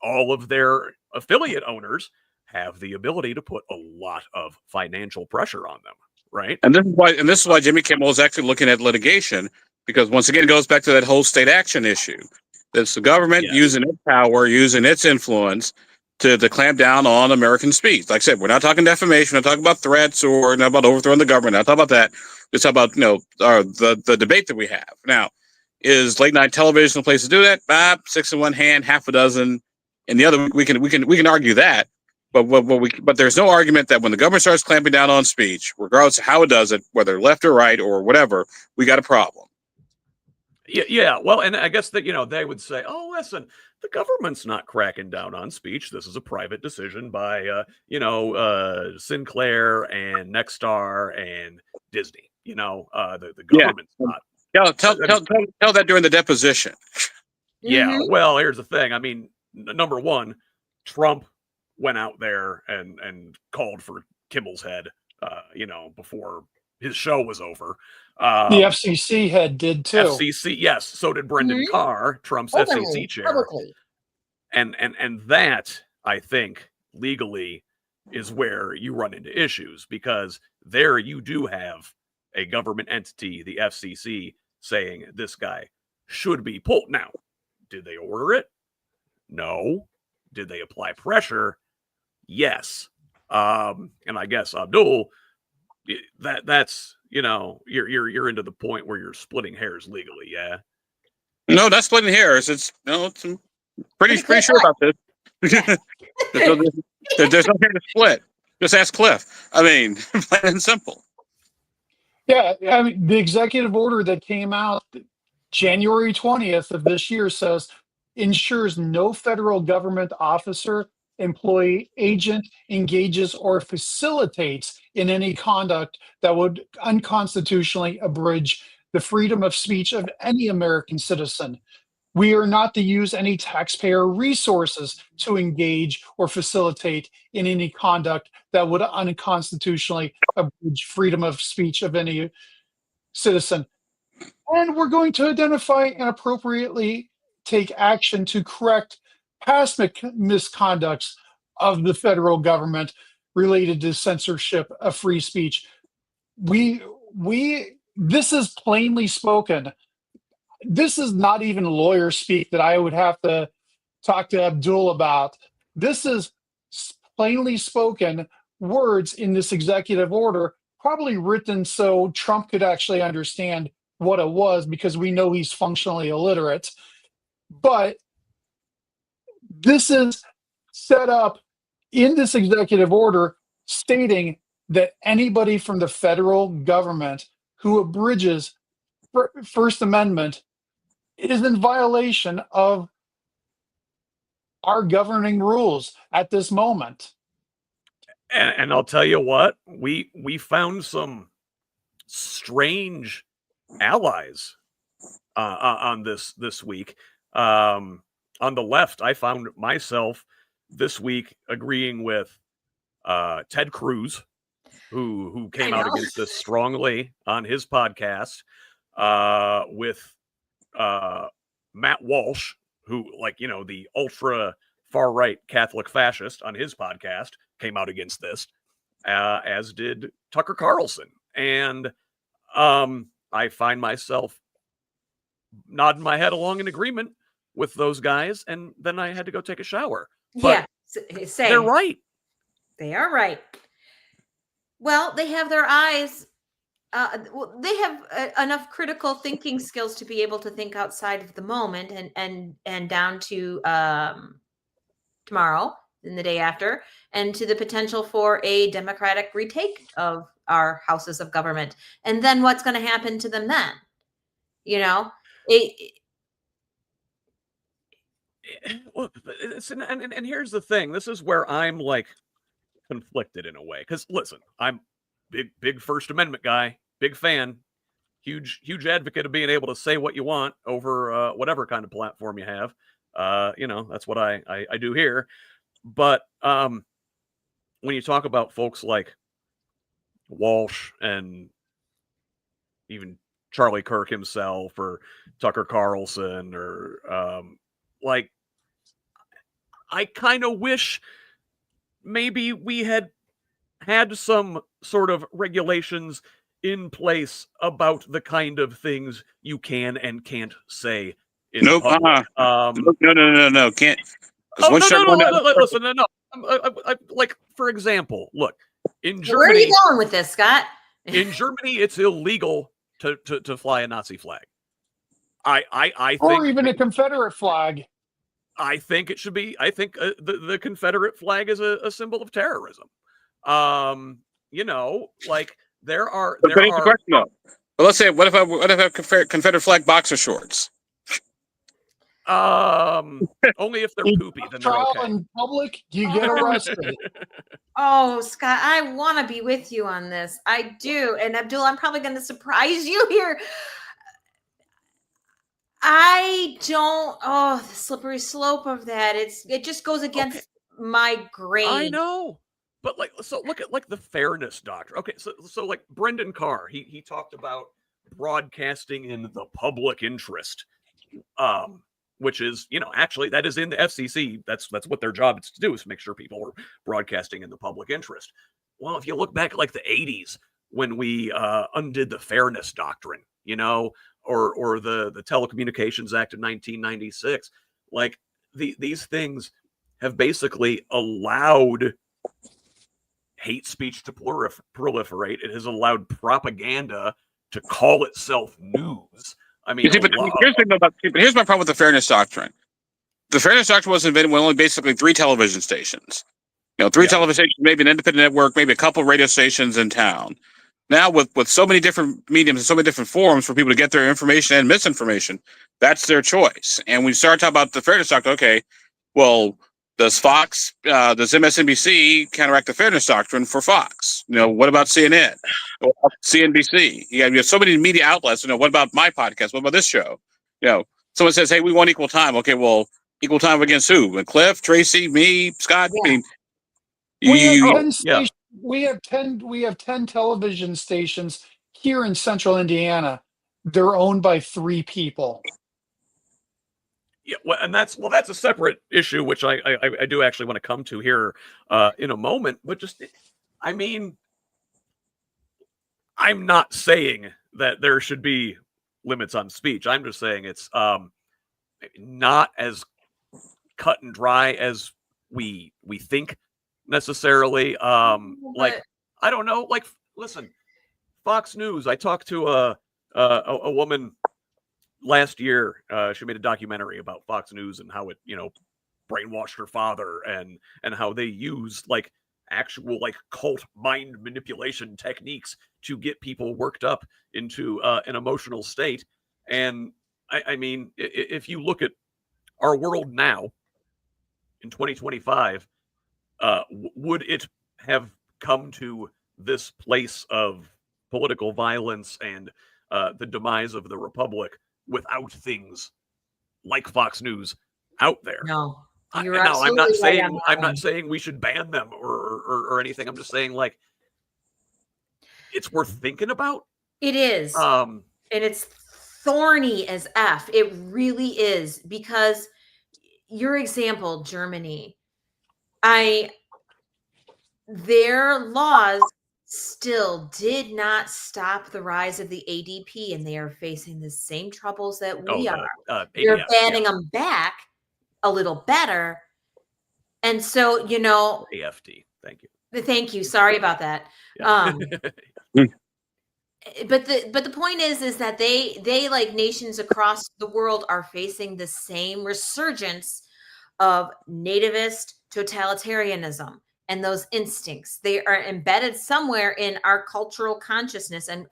all of their affiliate owners have the ability to put a lot of financial pressure on them, right? And this is why Jimmy Kimmel is actually looking at litigation, because once again it goes back to that whole state action issue. It's the government using its power, using its influence to clamp down on American speech. Like I said, we're not talking defamation, we're not talking about threats or not about overthrowing the government. We're not talking about that. It's about the debate that we have. Now, is late night television a place to do that? 6 in one hand, half a dozen in the other. We can argue that. But there's no argument that when the government starts clamping down on speech, regardless of how it does it, whether left or right or whatever, we got a problem. Yeah. Well, and I guess that, they would say, oh, listen, the government's not cracking down on speech. This is a private decision by, Sinclair and Nexstar and Disney. The government's not. Tell that during the deposition. Yeah. Mhm. Well, here's the thing. I mean, number one, Trump went out there and called for Kimmel's head, before his show was over. The FCC head did too. FCC, yes. So did Brendan Mhm. Carr, Trump's Openly, FCC chair. publicly. And that, I think, legally is where you run into issues, because there you do have a government entity, the FCC, saying this guy should be pulled. Now, did they order it? No. Did they apply pressure? Yes. And I guess, Abdul, that's you're into the point where you're splitting hairs legally, yeah. No, that's splitting hairs. It's pretty sure about this. There's no hair to split. Just ask Cliff. I mean, plain and simple. Yeah, I mean, the executive order that came out January 20th of this year says ensures no federal government officer, employee, agent engages or facilitates in any conduct that would unconstitutionally abridge the freedom of speech of any American citizen. We are not to use any taxpayer resources to engage or facilitate in any conduct that would unconstitutionally abridge freedom of speech of any citizen. And we're going to identify and appropriately take action to correct past misconducts of the federal government related to censorship of free speech. This is plainly spoken. This is not even lawyer speak that I would have to talk to Abdul about. This is plainly spoken words in this executive order, probably written so Trump could actually understand what it was, because we know he's functionally illiterate. But this is set up in this executive order stating that anybody from the federal government who abridges First Amendment is in violation of our governing rules at this moment. And I'll tell you what, we found some strange allies on this week. On the left, I found myself this week agreeing with Ted Cruz, who came out against this strongly on his podcast, with Matt Walsh, who, the ultra far-right Catholic fascist on his podcast came out against this, as did Tucker Carlson. And I find myself nodding my head along in agreement with those guys, and then I had to go take a shower. But same. they're right. They are right. Well, they have their eyes. They have enough critical thinking skills to be able to think outside of the moment and down to tomorrow and the day after, and to the potential for a democratic retake of our houses of government. And then what's going to happen to them then? You know, and here's the thing. This is where I'm like conflicted in a way. Because listen, I'm big First Amendment guy, big fan, huge advocate of being able to say what you want over whatever kind of platform you have. That's what I do here. But when you talk about folks like Walsh and even Charlie Kirk himself or Tucker Carlson or like, I kind of wish maybe we had some sort of regulations in place about the kind of things you can and can't say in public. No. Can't. Listen, no. Like, for example, look, in Germany. Where are you going with this, Scott? In Germany, it's illegal to fly a Nazi flag. I think, or even a Confederate flag. I think it should be. I think the Confederate flag is a symbol of terrorism. Like there are. Question, though. But let's say, what if I have Confederate flag boxer shorts? Only if they're poopy, then they're okay. In public, you get arrested. Oh, Scott, I want to be with you on this. I do. And Abdul, I'm probably going to surprise you here. I don't. Oh, the slippery slope of that. It just goes against my grain. I know. But so look at like the fairness doctrine. Okay, so like Brendan Carr, he talked about broadcasting in the public interest. Which is, actually that is in the FCC. That's what their job is to do, is to make sure people are broadcasting in the public interest. Well, if you look back at like the 80s when we undid the fairness doctrine, or the Telecommunications Act of 1996, like these things have basically allowed hate speech to proliferate. It has allowed propaganda to call itself news. I mean, here's my problem with the fairness doctrine. The fairness doctrine was invented when only basically 3 television stations. Television stations, maybe an independent network, maybe a couple of radio stations in town. Now, with so many different mediums and so many different forums for people to get their information and misinformation, that's their choice. And we start talking about the fairness doctrine. Okay, well, does Fox, does MSNBC counteract the fairness doctrine for Fox? What about CNN? What about CNBC? You have so many media outlets. What about my podcast? What about this show? Someone says, "Hey, we want equal time." Okay, well, equal time against who? Cliff, Tracy, me, Scott. Yeah. We have 10 television stations here in Central Indiana. They're owned by 3 people. Yeah, well, and that's a separate issue, which I do actually want to come to here in a moment. But just, I mean, I'm not saying that there should be limits on speech. I'm just saying it's not as cut and dry as we think necessarily. Like, I don't know. Like, listen, Fox News. I talked to a woman last year. She made a documentary about Fox News and how it, brainwashed her father and how they used like actual like cult mind manipulation techniques to get people worked up into an emotional state. And I mean, if you look at our world now in 2025, would it have come to this place of political violence and the demise of the republic without things like Fox News out there? No, I'm not saying we should ban them or anything. I'm just saying, like, it's worth thinking about. It is, and it's thorny as F. It really is, because your example, Germany, their laws still did not stop the rise of the ADP, and they are facing the same troubles that we are. They're ABS, banning them back a little better. And so, AFD. Thank you. thank you. Sorry about that. Yeah. But the point is that they like nations across the world are facing the same resurgence of nativist totalitarianism and those instincts. They are embedded somewhere in our cultural consciousness, and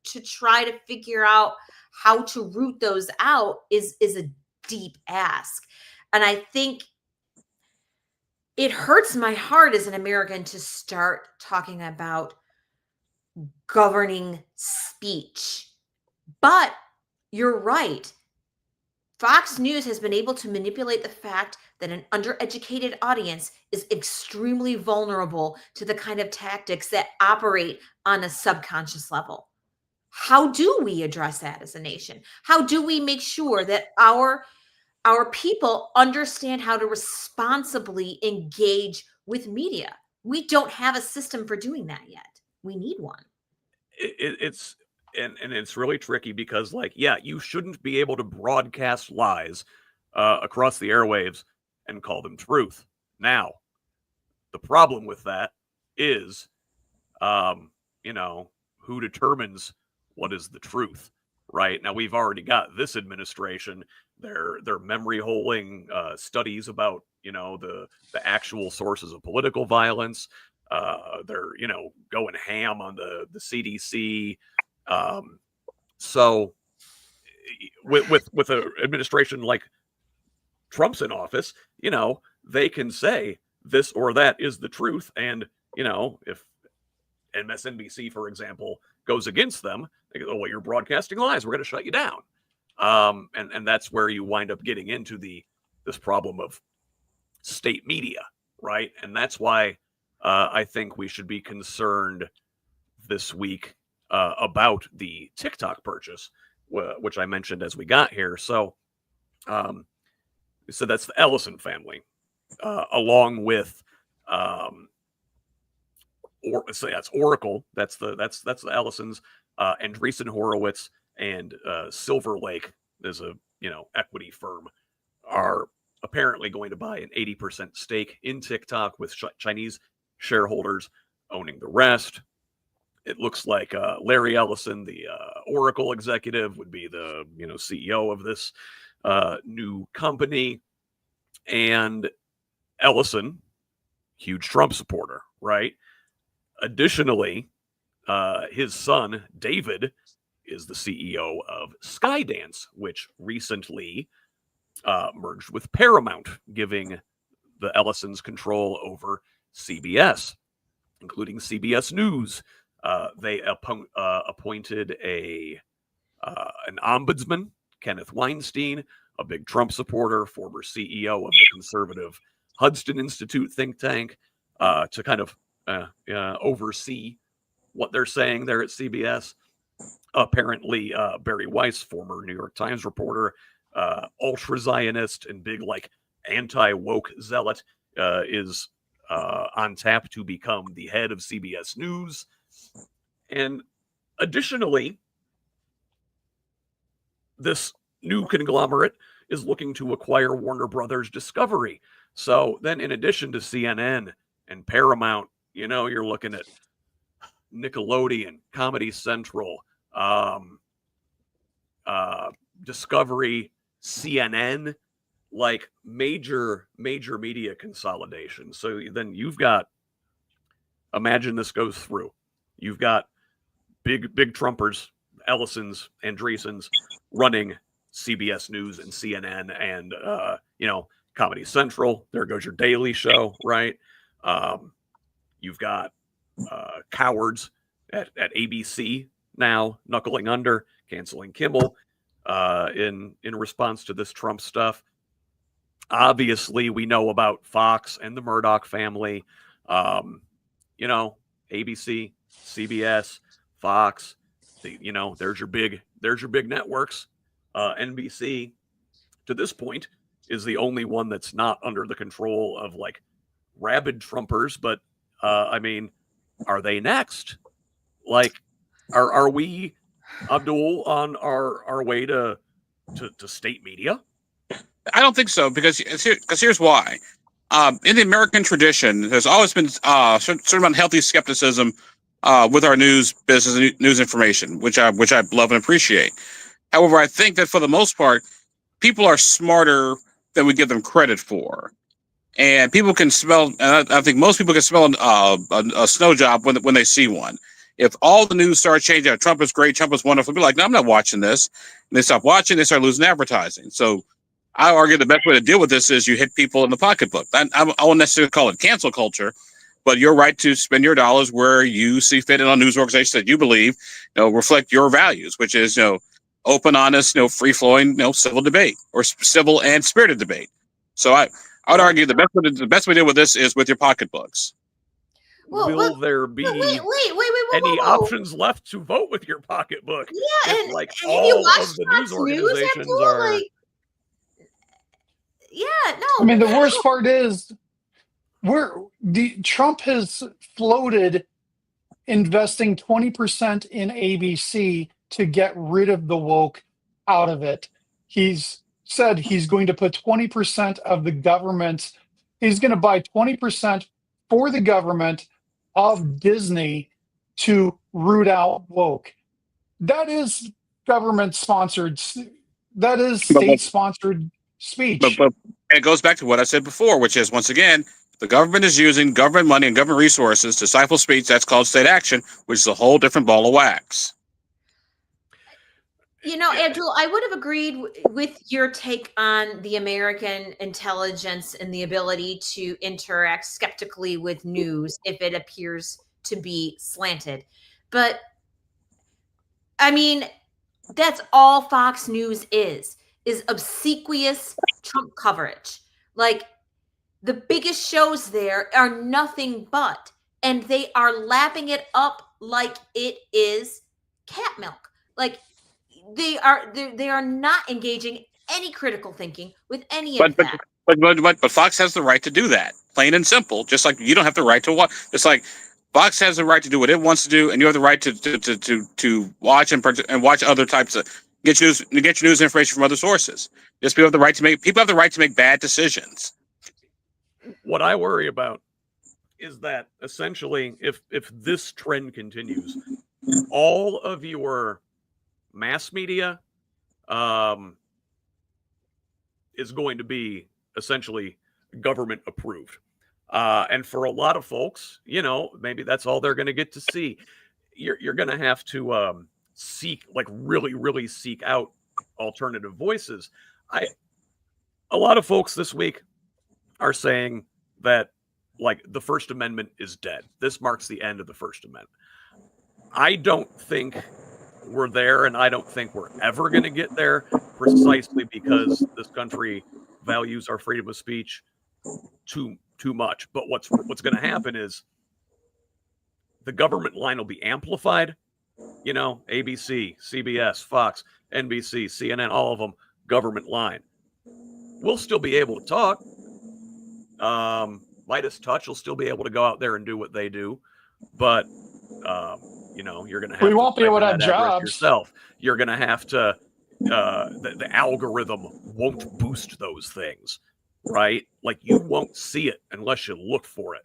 to try to figure out how to root those out is a deep ask. And I think it hurts my heart as an American to start talking about governing speech. But you're right. Fox News has been able to manipulate the fact that an undereducated audience is extremely vulnerable to the kind of tactics that operate on a subconscious level. How do we address that as a nation? How do we make sure that our people understand how to responsibly engage with media? We don't have a system for doing that yet. We need one. It's and it's really tricky because, like, yeah, you shouldn't be able to broadcast lies across the airwaves and call them truth. Now, the problem with that is, who determines what is the truth, right? Now, we've already got this administration. They're memory holing studies about the actual sources of political violence. They're going ham on the CDC. So with an administration like Trump's in office, they can say this or that is the truth, and if MSNBC, for example, goes against them, they go, "Oh, well, you're broadcasting lies. We're going to shut you down." And that's where you wind up getting into this problem of state media, right? And that's why I think we should be concerned this week about the TikTok purchase, which I mentioned as we got here. So that's the Ellison family, along with that's Oracle. That's the Ellisons, Andreessen Horowitz, and Silver Lake is a equity firm, are apparently going to buy an 80% stake in TikTok, with Chinese shareholders owning the rest. It looks like Larry Ellison, the Oracle executive, would be the CEO of this new company, and Ellison, huge Trump supporter, right? Additionally, his son David is the CEO of Skydance, which recently merged with Paramount, giving the Ellisons control over CBS, including CBS News. They appointed an ombudsman, Kenneth Weinstein, a big Trump supporter, former CEO of the conservative Hudson Institute think tank, to kind of oversee what they're saying there at CBS. Apparently, Barry Weiss, former New York Times reporter, ultra-Zionist and big anti-woke zealot, is on tap to become the head of CBS News. And additionally, this new conglomerate is looking to acquire Warner Brothers Discovery. So then, in addition to CNN and Paramount, you're looking at Nickelodeon, Comedy Central, Discovery, CNN, like major media consolidation. So then you've got, imagine this goes through, you've got big Trumpers, Ellisons, Andreessens, running CBS News and CNN and Comedy Central. There goes your Daily Show, right? You've got cowards at ABC now knuckling under, canceling Kimmel in response to this Trump stuff. Obviously, we know about Fox and the Murdoch family. ABC, CBS, Fox. There's your big networks. NBC, to this point, is the only one that's not under the control of like rabid Trumpers. But I mean, are they next? Like, are we, Abdul, on our way to state media? I don't think so, because here's why. In the American tradition, there's always been sort of unhealthy skepticism with our news business and news information, which I love and appreciate. However, I think that for the most part, people are smarter than we give them credit for, and people can smell. And I think most people can smell a snow job when they see one. If all the news starts changing, Trump is great, Trump is wonderful, be like, no, I'm not watching this. And they stop watching, they start losing advertising. So I argue the best way to deal with this is you hit people in the pocketbook. I won't necessarily call it cancel culture, but you're right to spend your dollars where you see fit in on news organizations that you believe, reflect your values, which is, open, honest, free flowing, civil debate, or civil and spirited debate. So I would argue the best way to deal with this is with your pocketbooks. Will there be any options left to vote with your pocketbook? Yeah, if, and like and all if you watch of the Fox news organizations News, are. like, yeah, no. I mean, the worst part is Trump has floated investing 20% in ABC to get rid of the woke out of it. He's said he's going to put 20% of the government, he's going to buy 20% for the government of Disney to root out woke. That is government sponsored, that is state sponsored speech. But it goes back to what I said before, which is, once again, the government is using government money and government resources to stifle speech. That's called state action, which is a whole different ball of wax. Abdul, I would have agreed with your take on the American intelligence and the ability to interact skeptically with news if it appears to be slanted. But, I mean, that's all Fox News is obsequious Trump coverage. Like, the biggest shows there are nothing but, and they are lapping it up like it is cat milk. Like, they are not engaging any critical thinking with any of that. But Fox has the right to do that, plain and simple. Just like you don't have the right to watch. It's like Fox has the right to do what it wants to do, and you have the right to watch and watch other types of get your news information from other sources. People have the right to make bad decisions. What I worry about is that essentially, if this trend continues, all of your mass media is going to be essentially government approved. And for a lot of folks, maybe that's all they're going to get to see. You're going to have to really seek out alternative voices. A lot of folks this week are saying that, like, the First Amendment is dead. This marks the end of the First Amendment. I don't think we're there, and I don't think we're ever going to get there, precisely because this country values our freedom of speech too much. But what's going to happen is the government line will be amplified. ABC, CBS, Fox, NBC, CNN, all of them, government line. We'll still be able to talk. Midas Touch will still be able to go out there and do what they do, but you're going to have. We won't be able to have jobs yourself. You're going to have to. The algorithm won't boost those things, right? Like, you won't see it unless you look for it.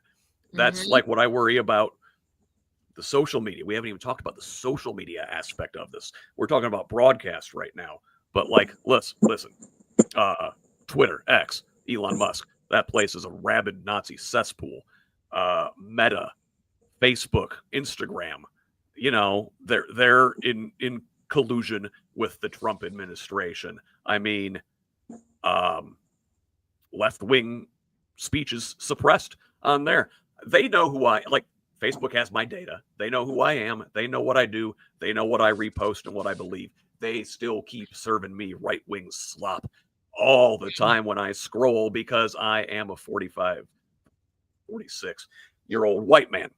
That's like what I worry about. The social media. We haven't even talked about the social media aspect of this. We're talking about broadcast right now, but like, listen. Twitter, X, Elon Musk. That place is a rabid Nazi cesspool. Meta, Facebook, Instagram. They're in collusion with the Trump administration. I mean, left-wing speeches suppressed on there. They know who Facebook has my data. They know who I am. They know what I do. They know what I repost and what I believe. They still keep serving me right-wing slop all the time when I scroll, because I am a 45, 46-year-old white man.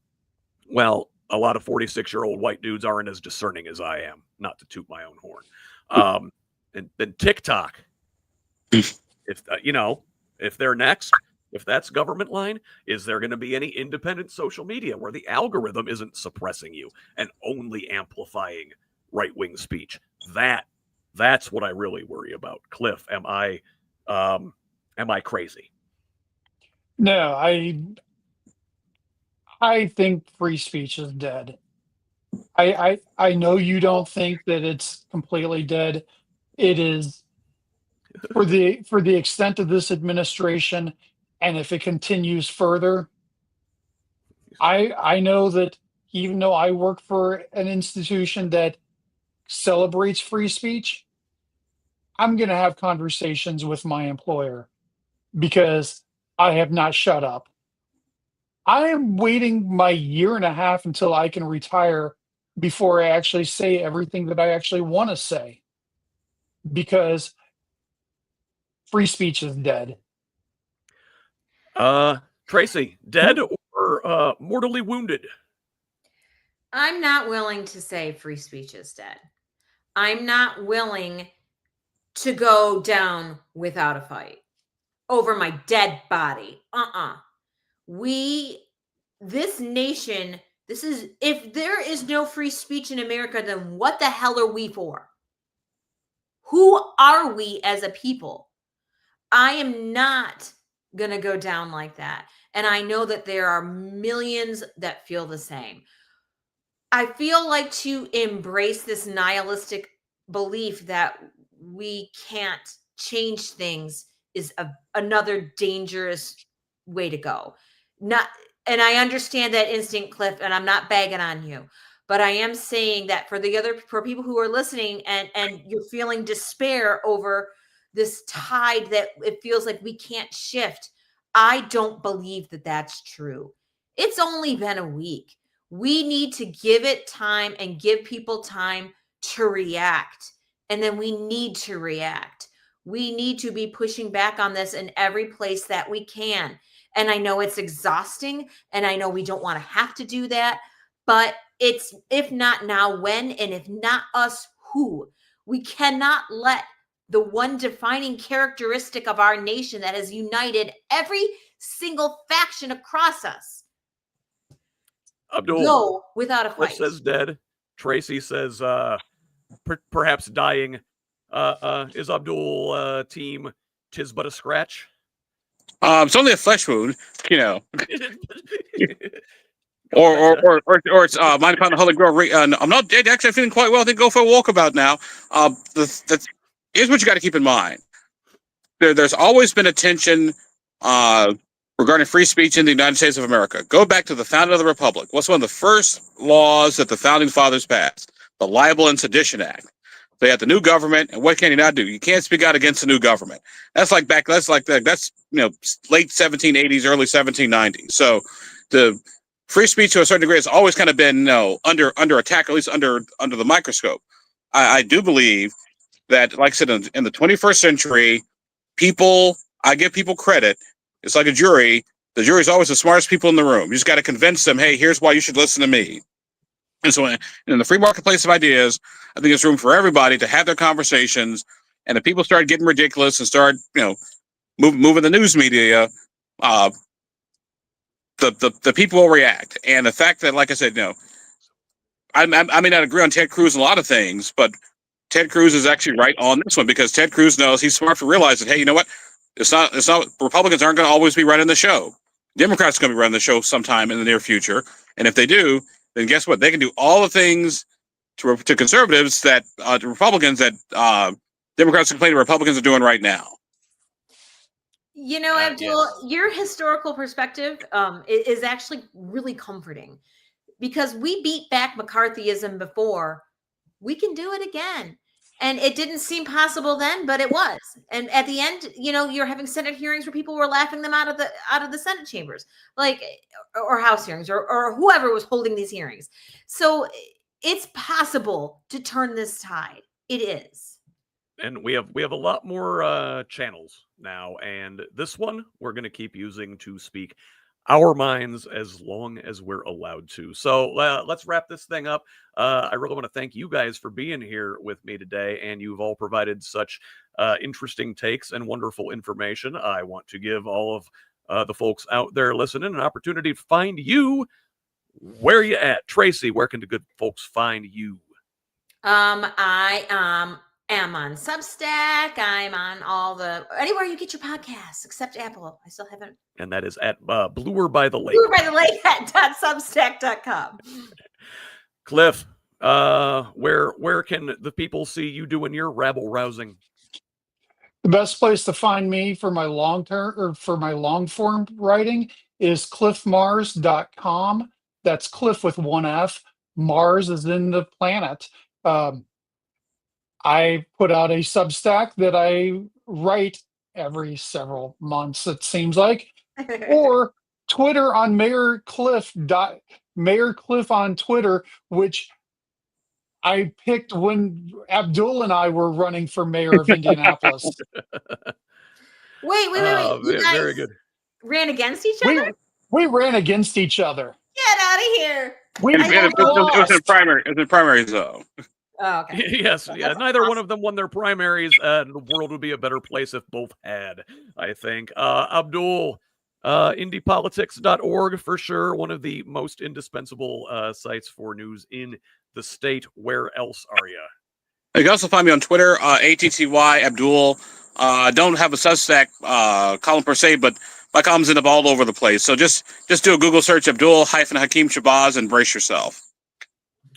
Well, a lot of 46-year-old white dudes aren't as discerning as I am, not to toot my own horn. And then TikTok. If if they're next, if that's government line, is there going to be any independent social media where the algorithm isn't suppressing you and only amplifying right-wing speech? That's what I really worry about. Cliff, am I crazy? No, I think free speech is dead. I know you don't think that it's completely dead. It is for the extent of this administration, and if it continues further, I know that even though I work for an institution that celebrates free speech, I'm going to have conversations with my employer because I have not shut up. I am waiting my year and a half until I can retire before I actually say everything that I actually want to say because free speech is dead. Tracy, dead or mortally wounded? I'm not willing to say free speech is dead. I'm not willing to go down without a fight over my dead body. This nation, if there is no free speech in America, then what the hell are we for? Who are we as a people? I am not going to go down like that. And I know that there are millions that feel the same. I feel like to embrace this nihilistic belief that we can't change things is another dangerous way to go. And I understand that instinct, Cliff, and I'm not bagging on you, but I am saying that for people who are listening and you're feeling despair over this tide that it feels like we can't shift. I don't believe that that's true. It's only been a week. We need to give it time and give people time to react. And then we need to react. We need to be pushing back on this in every place that we can. And I know it's exhausting, and I know we don't want to have to do that, but it's if not now, when, and if not us, who? We cannot let the one defining characteristic of our nation that has united every single faction across us Abdul, go without a Cliff fight. says dead. Tracy says perhaps dying. Is Abdul team tis but a scratch? It's only a flesh wound, you know. Go ahead, Or it's mind upon the Holy Grail. I'm not dead. Actually, I'm feeling quite well. I think go for a walkabout now. Here's what you got to keep in mind. There's always been a tension regarding free speech in the United States of America. Go back to the founding of the Republic. What's one of the first laws that the founding fathers passed? The Libel and Sedition Act. They had the new government, and what can you not do? You can't speak out against the new government. That's late 1780s, early 1790s. So the free speech to a certain degree has always kind of been under attack, at least under the microscope. I do believe that, like I said, in the 21st century, I give people credit. It's like a jury. The jury's always the smartest people in the room. You just got to convince them, hey, here's why you should listen to me. And so in the free marketplace of ideas, I think there's room for everybody to have their conversations. And if people start getting ridiculous and start, moving the news media, the people will react. And the fact that, like I said, I may not agree on Ted Cruz and a lot of things, but Ted Cruz is actually right on this one because Ted Cruz knows he's smart to realize that, hey, you know what? It's not Republicans aren't going to always be running the show. Democrats are going to be running the show sometime in the near future. And if they do, then guess what? They can do all the things to conservatives that to Republicans that Democrats complain Republicans are doing right now. Abdul, your historical perspective is actually really comforting because we beat back McCarthyism before. We can do it again. And it didn't seem possible then, but it was. And at the end, you're having Senate hearings where people were laughing them out of the Senate chambers, or House hearings, or whoever was holding these hearings. So it's possible to turn this tide. It is. And we have a lot more channels now, and this one we're going to keep using to speak our minds as long as we're allowed to. So let's wrap this thing up. I really want to thank you guys for being here with me today, and you've all provided such interesting takes and wonderful information. I want to give all of the folks out there listening an opportunity to find you. Where are you at? Tracy, where can the good folks find you? I am on Substack. I'm on anywhere you get your podcasts except Apple. I still haven't. And that is at Bluer by the Lake. Bluer by the Lake at .substack.com. Cliff, where can the people see you doing your rabble rousing? The best place to find me for my long form writing is cliffmars.com. That's Cliff with one F. Mars is in the planet. I put out a Substack that I write every several months, it seems like, or Twitter on Mayor Cliff on Twitter, which I picked when Abdul and I were running for mayor of Indianapolis. Wait. You guys very good. ran against each other? We ran against each other. Get out of here. It was in primary. It was in primaries, though. Oh, okay. Yes, yeah. Neither one of them won their primaries. The world would be a better place if both had, I think. Abdul, indiepolitics.org for sure. One of the most indispensable sites for news in the state. Where else are you? You can also find me on Twitter, ATTY Abdul. Don't have a Substack column per se, but my columns end up all over the place. So just do a Google search, Abdul-Hakeem Shabazz, and brace yourself.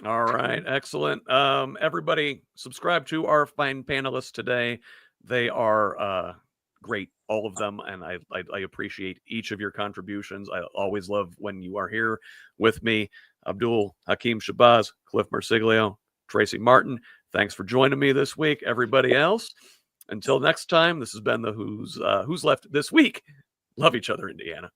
All right, excellent. Everybody, subscribe to our fine panelists today. They are great, all of them, and I appreciate each of your contributions. I always love when you are here with me. Abdul-Hakeem Shabazz, Cliff Marsiglio, Tracy Martin, thanks for joining me this week. Everybody else, until next time, this has been the Who's Left This Week. Love each other, Indiana.